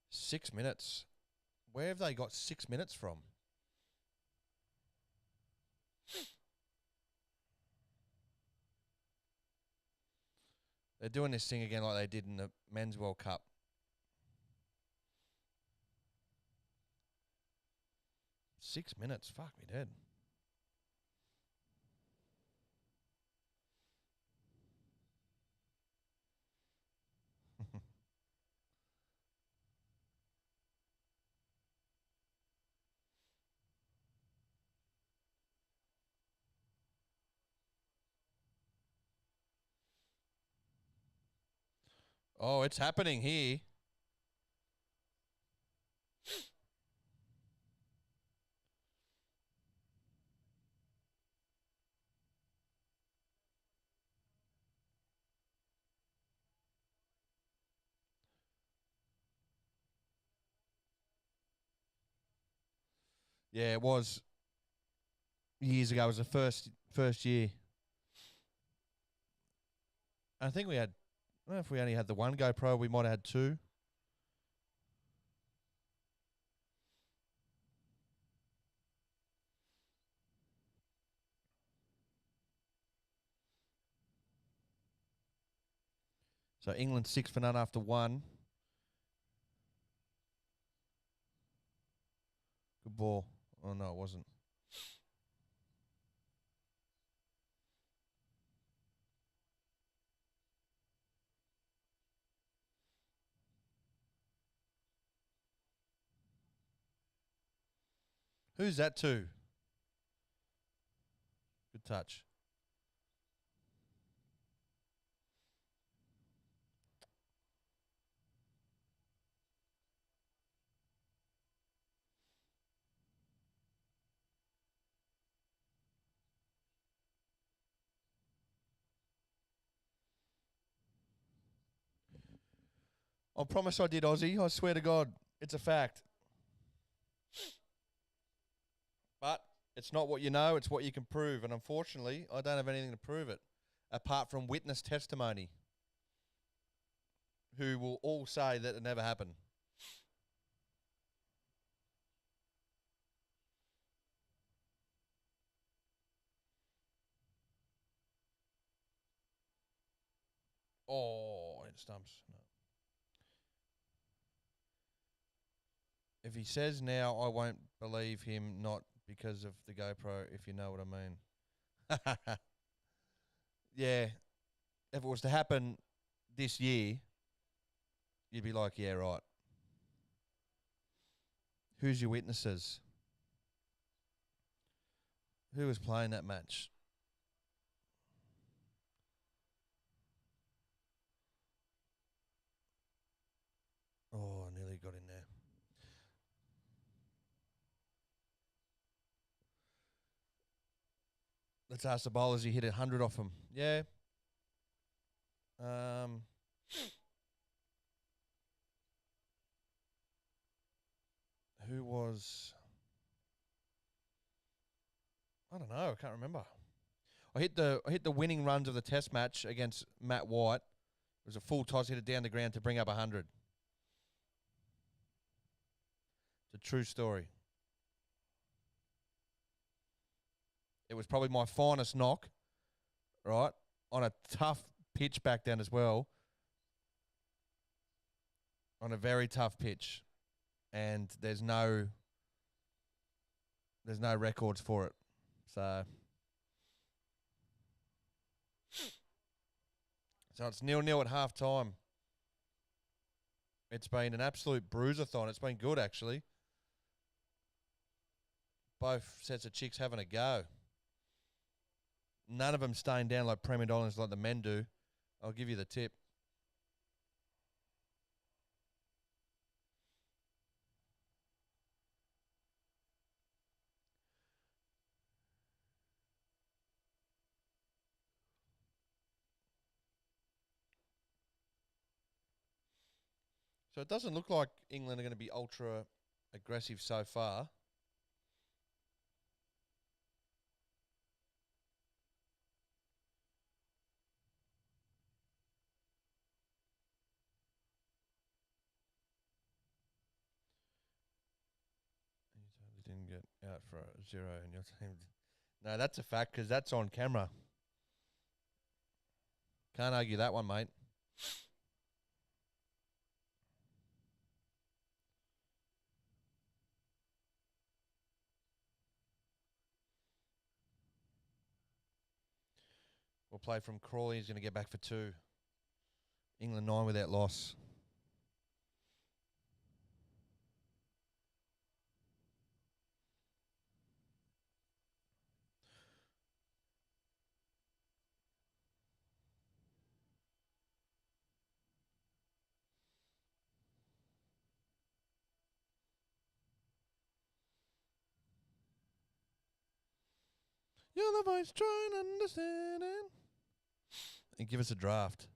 Six minutes. Where have they got 6 minutes from? They're doing this thing again like they did in the Men's World Cup. Six minutes. Fuck me dead. Oh, it's happening here. Yeah, it was years ago. It was the first year. I think we had, I don't know if we only had the one GoPro, we might have had two. So England 6 for none after one. Good ball. Oh, no, it wasn't. Who's that to? Good touch. I promise I did, Aussie. I swear to God. It's a fact. But it's not what you know, it's what you can prove. And unfortunately, I don't have anything to prove it, apart from witness testimony, who will all say that it never happened. Oh, it stumps. No. If he says now, I won't believe him, not because of the GoPro, if you know what I mean. Yeah. If it was to happen this year, you'd be like, yeah, right. Who's your witnesses? Who was playing that match? Oh, I nearly got in there. Let's ask the bowlers. He hit 100 off him. Yeah. Who was? I don't know. I can't remember. I hit the winning runs of the Test match against Matt White. It was a full toss, hit it down the ground to bring up 100. It's a true story. It was probably my finest knock, right, on a tough pitch back then as well. On a very tough pitch, and there's no records for it. So it's 0-0 at half time. It's been an absolute bruiser-thon. It's been good, actually. Both sets of chicks having a go. None of them staying down like Premier Dollars like the men do. I'll give you the tip. So it doesn't look like England are going to be ultra aggressive so far. You totally didn't get out for a 0 in your team. No, that's a fact because that's on camera. Can't argue that one, mate. We'll play from Crawley. He's going to get back for 2. England 9 without loss. You're the voice trying to understand it. And give us a draft.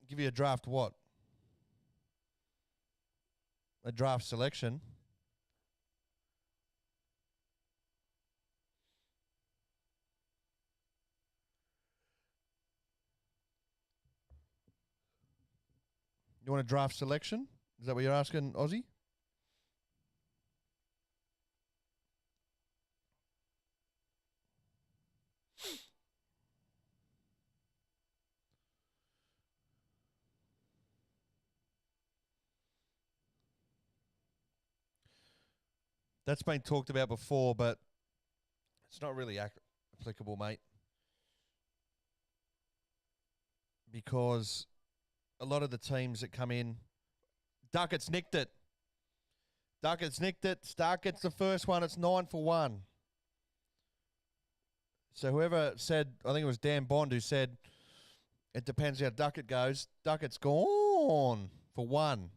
Give you a draft what? A draft selection. You want a draft selection? Is that what you're asking, Aussie? That's been talked about before, but it's not really applicable, mate. Because a lot of the teams that come in, Duckett's nicked it. Duckett's nicked it. Stark gets the first one. It's 9 for 1. So whoever said, I think it was Dan Bond who said, it depends how Duckett goes. Duckett's gone for 1.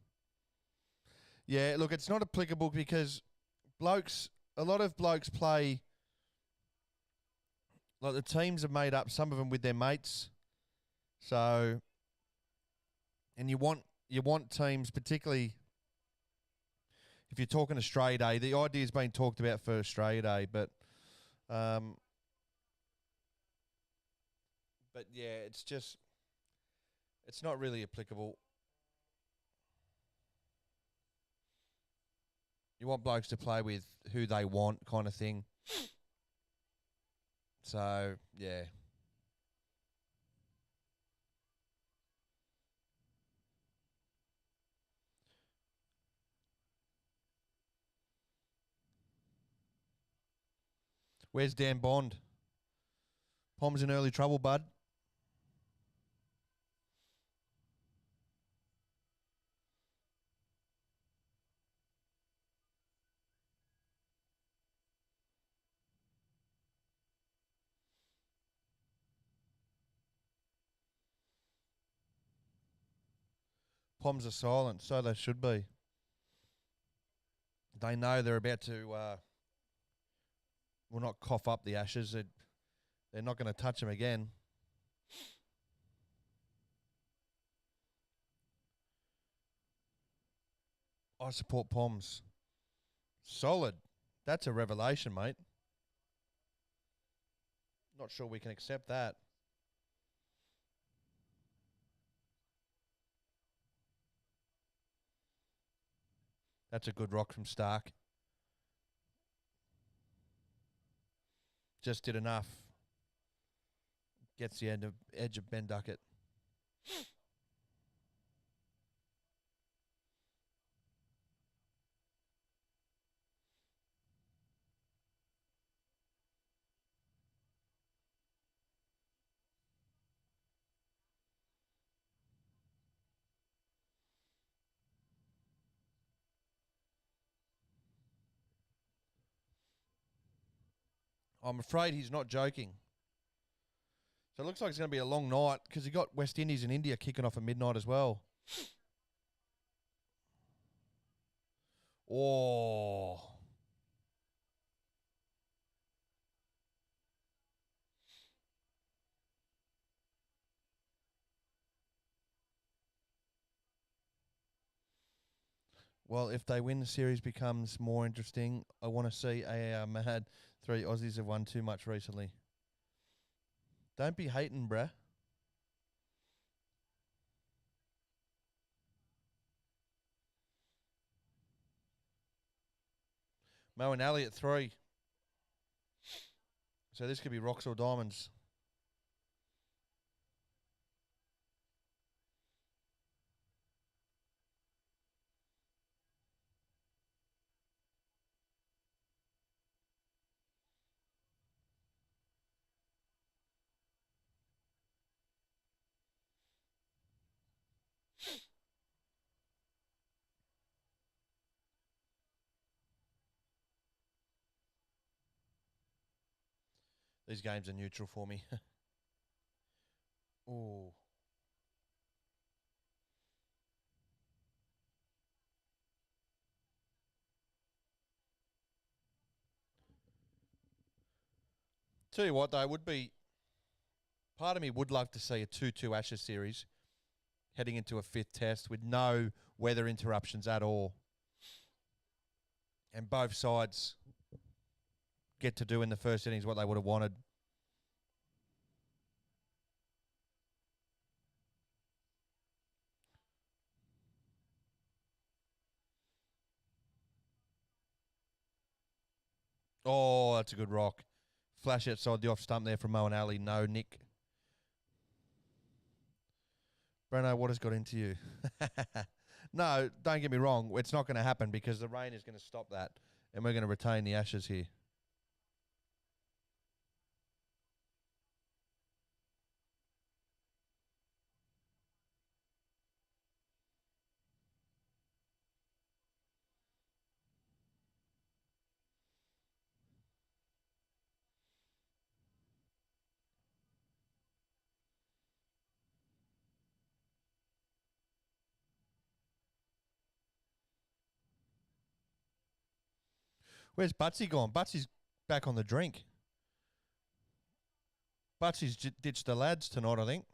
Yeah, look, it's not applicable because a lot of blokes play, like the teams are made up, some of them with their mates. So, and you want teams, particularly if you're talking Australia Day. The idea's been talked about for Australia Day, but yeah, it's not really applicable. You want blokes to play with who they want, kind of thing. So yeah. Where's Dan Bond? Pom's in early trouble, bud. Poms are silent, so they should be. They know they're about to, will not cough up the Ashes. They're not going to touch them again. I support Poms. Solid. That's a revelation, mate. Not sure we can accept that. That's a good rock from Stark. Just did enough. Gets the edge of Ben Duckett. I'm afraid he's not joking. So it looks like it's going to be a long night because he got West Indies and India kicking off at midnight as well. Oh. Well, if they win, the series becomes more interesting. I want to see AR mad. 3 Aussies have won too much recently. Don't be hating, bruh. Mo and Ali at 3. So this could be rocks or diamonds. These games are neutral for me. Oh. Tell you what, though, would be part of me would love to see a 2-2 Ashes series heading into a 5th test with no weather interruptions at all. And both sides get to do in the first innings what they would have wanted. Oh, that's a good rock. Flash outside the off stump there from Mo and Ali. No, Nick. Breno, what has got into you? No, don't get me wrong. It's not going to happen because the rain is going to stop that. And we're going to retain the Ashes here. Where's Butsy gone? Butsy's back on the drink. Butsy's ditched the lads tonight, I think.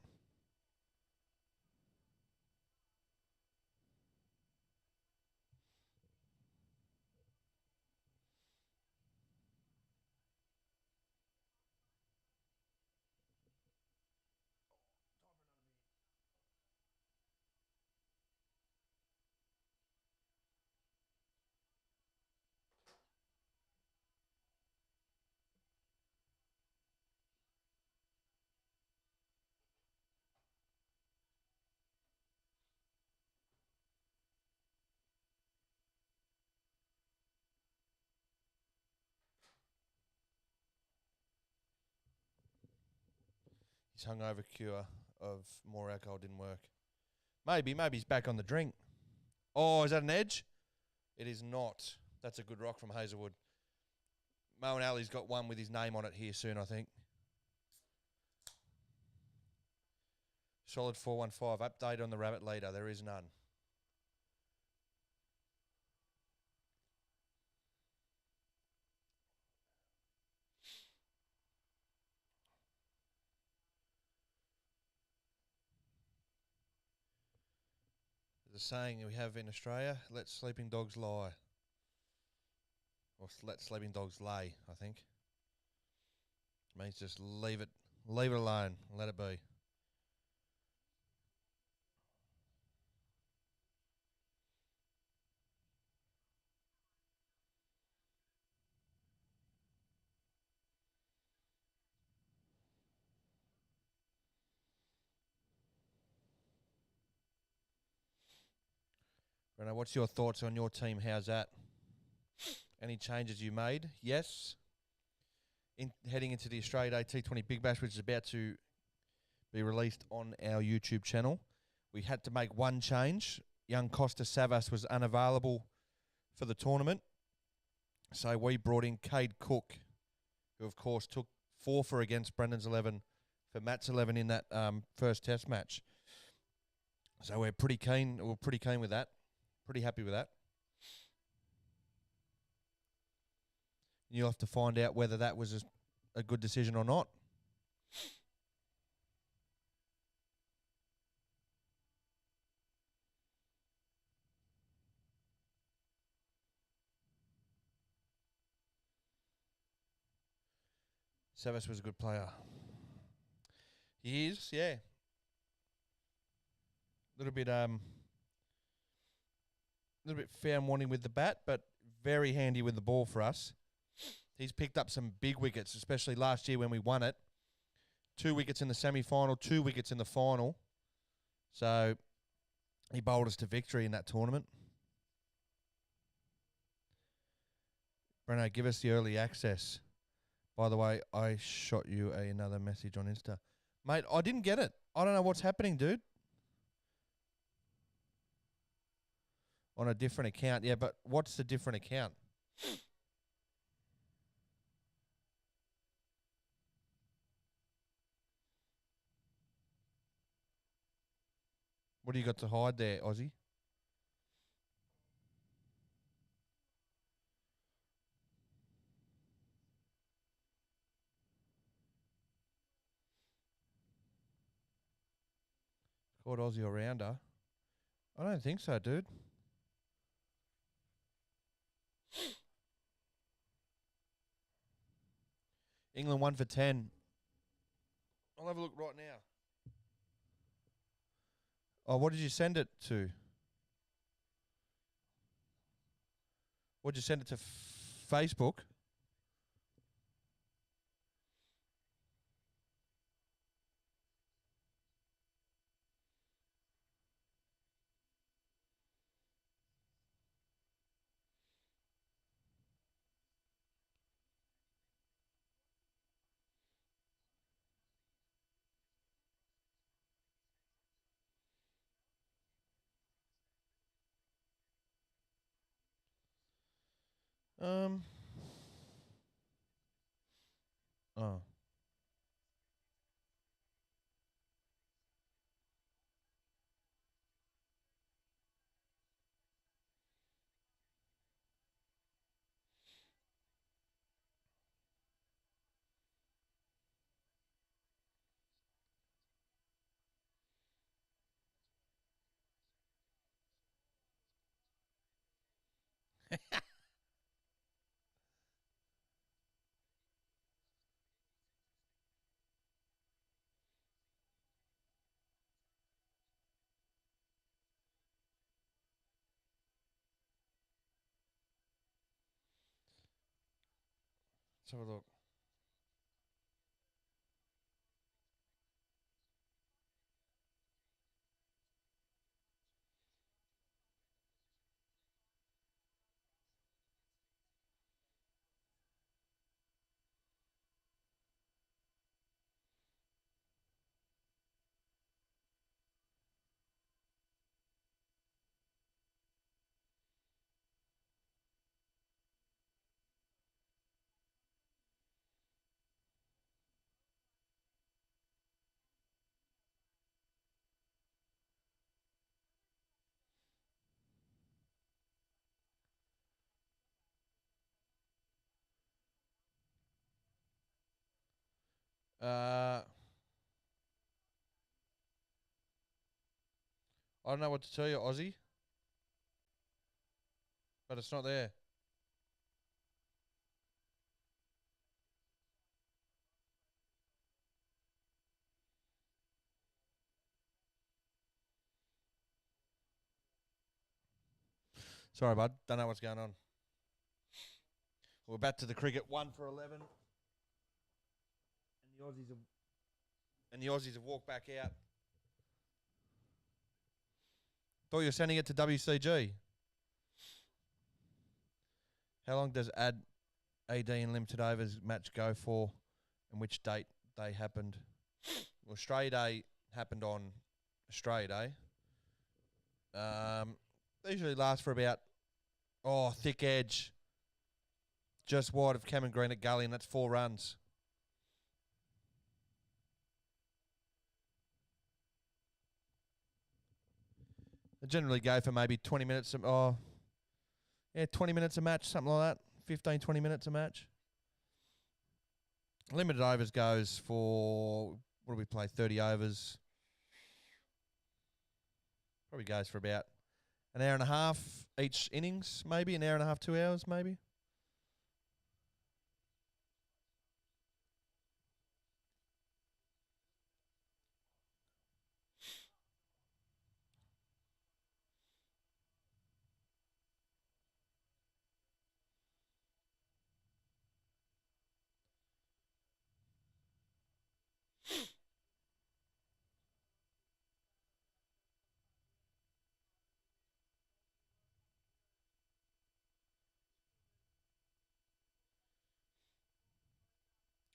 His hungover cure of more alcohol didn't work. Maybe he's back on the drink. Oh, is that an edge? It is not. That's a good rock from Hazelwood. Mo and Ali's got one with his name on it here soon, I think. Solid 415. Update on the rabbit leader. There is none. There's a saying we have in Australia, let sleeping dogs lie. Or let sleeping dogs lay, I think. It means just leave it alone, let it be. Reno, what's your thoughts on your team? How's that? Any changes you made? Yes. Heading into the Australia Day T20 Big Bash, which is about to be released on our YouTube channel, we had to make one change. Young Costa Savas was unavailable for the tournament, so we brought in Cade Cook, who of course took 4 for against Brendan's 11 for Matt's 11 in that first Test match. So we're pretty keen. We're pretty keen with that. Pretty happy with that. You'll have to find out whether that was a good decision or not. Savas was a good player. He is, yeah. Little bit found wanting with the bat, but very handy with the ball for us. He's picked up some big wickets, especially last year when we won it. 2 wickets in the semi-final, 2 wickets in the final. So he bowled us to victory in that tournament. Breno, give us the early access. By the way, I shot you another message on Insta. Mate, I didn't get it. I don't know what's happening, dude. On a different account. Yeah, but what's the different account? What do you got to hide there, Aussie? Called Aussie all-rounder? I don't think so, dude. England 1 for 10. I'll have a look right now. Oh, what did you send it to? What did you send it to? Facebook? Um. Oh. have a look. I don't know what to tell you, Aussie, but it's not there. Sorry, bud. Don't know what's going on. We're back to the cricket. 1 for 11, and the Aussies have walked back out. Thought you were sending it to WCG. How long does AD and limited overs match go for, and which date they happened? Well, Australia Day happened on Australia Day. They usually last for about, thick edge, just wide of Cameron Green at Gully, and that's 4 runs. They generally go for maybe 20 minutes. 20 minutes a match, something like that. 15, 20 minutes a match. Limited overs goes for, what do we play, 30 overs. Probably goes for about an hour and a half each innings, maybe. An hour and a half, 2 hours, maybe.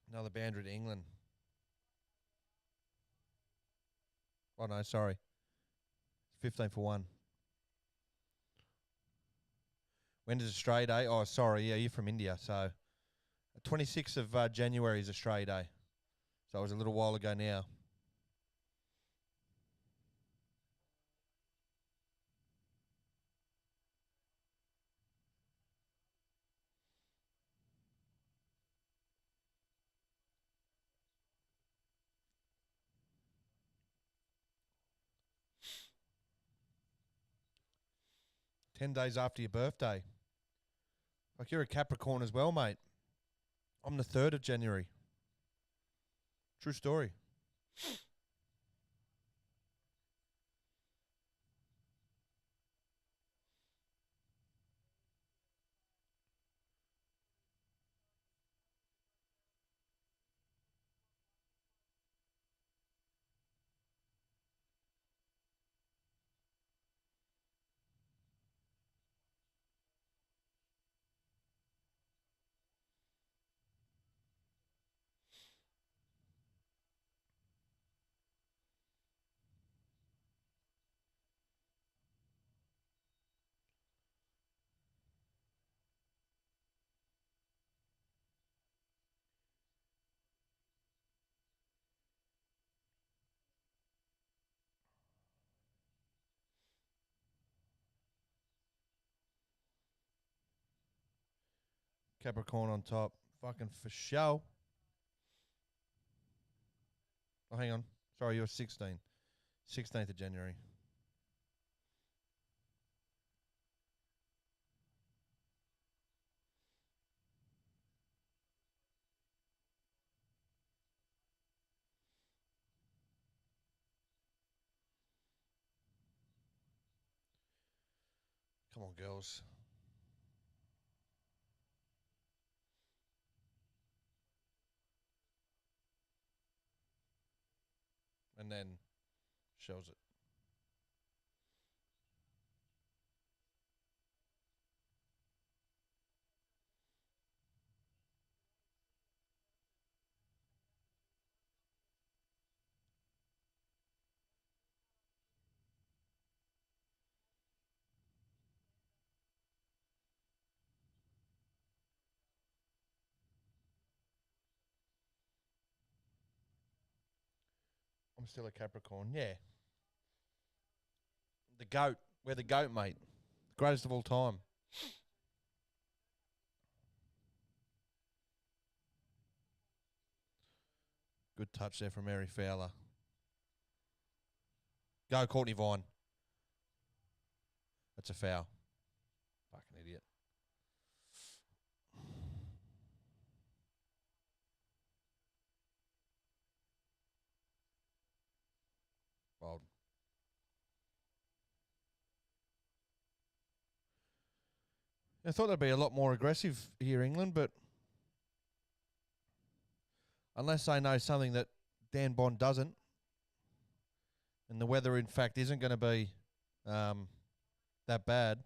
Another boundary to England. Oh, no, sorry. 15 for 1. When does Australia Day? Oh, sorry. Yeah, you're from India. So 26th of January is Australia Day. So it was a little while ago now. Ten days after your birthday. Like, you're a Capricorn as well, mate. I'm the 3rd of January. True story. Capricorn on top. Fucking for show. Oh, hang on. Sorry, you're 16. 16th of January. Come on, girls. and then shells it. I'm still a Capricorn, yeah. The GOAT. We're the GOAT, mate. Greatest of all time. Good touch there from Mary Fowler. Go, Courtney Vine. That's a foul. Fucking idiot. Wild. I thought they'd be a lot more aggressive here, England, but unless they know something that Dan Bond doesn't, and the weather, in fact, isn't going to be that bad.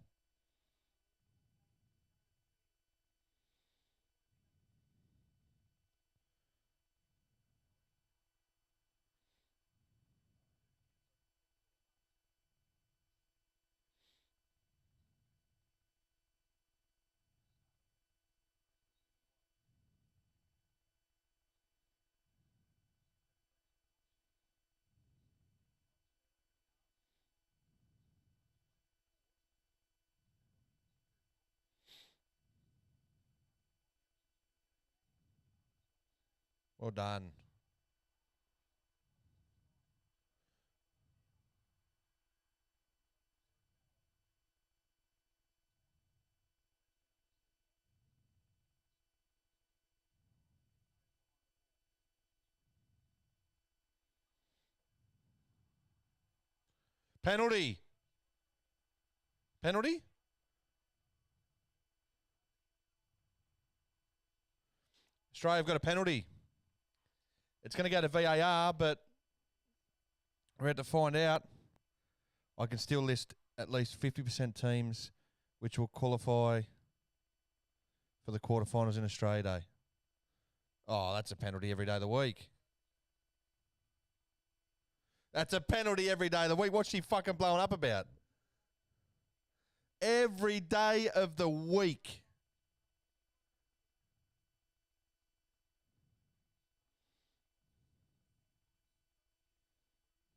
Well done. Penalty. Penalty? Australia have got a penalty. It's going to go to VAR, but we're about to find out. I can still list at least 50% teams which will qualify for the quarterfinals in Australia Day. Oh, that's a penalty every day of the week. That's a penalty every day of the week. What's she fucking blowing up about? Every day of the week.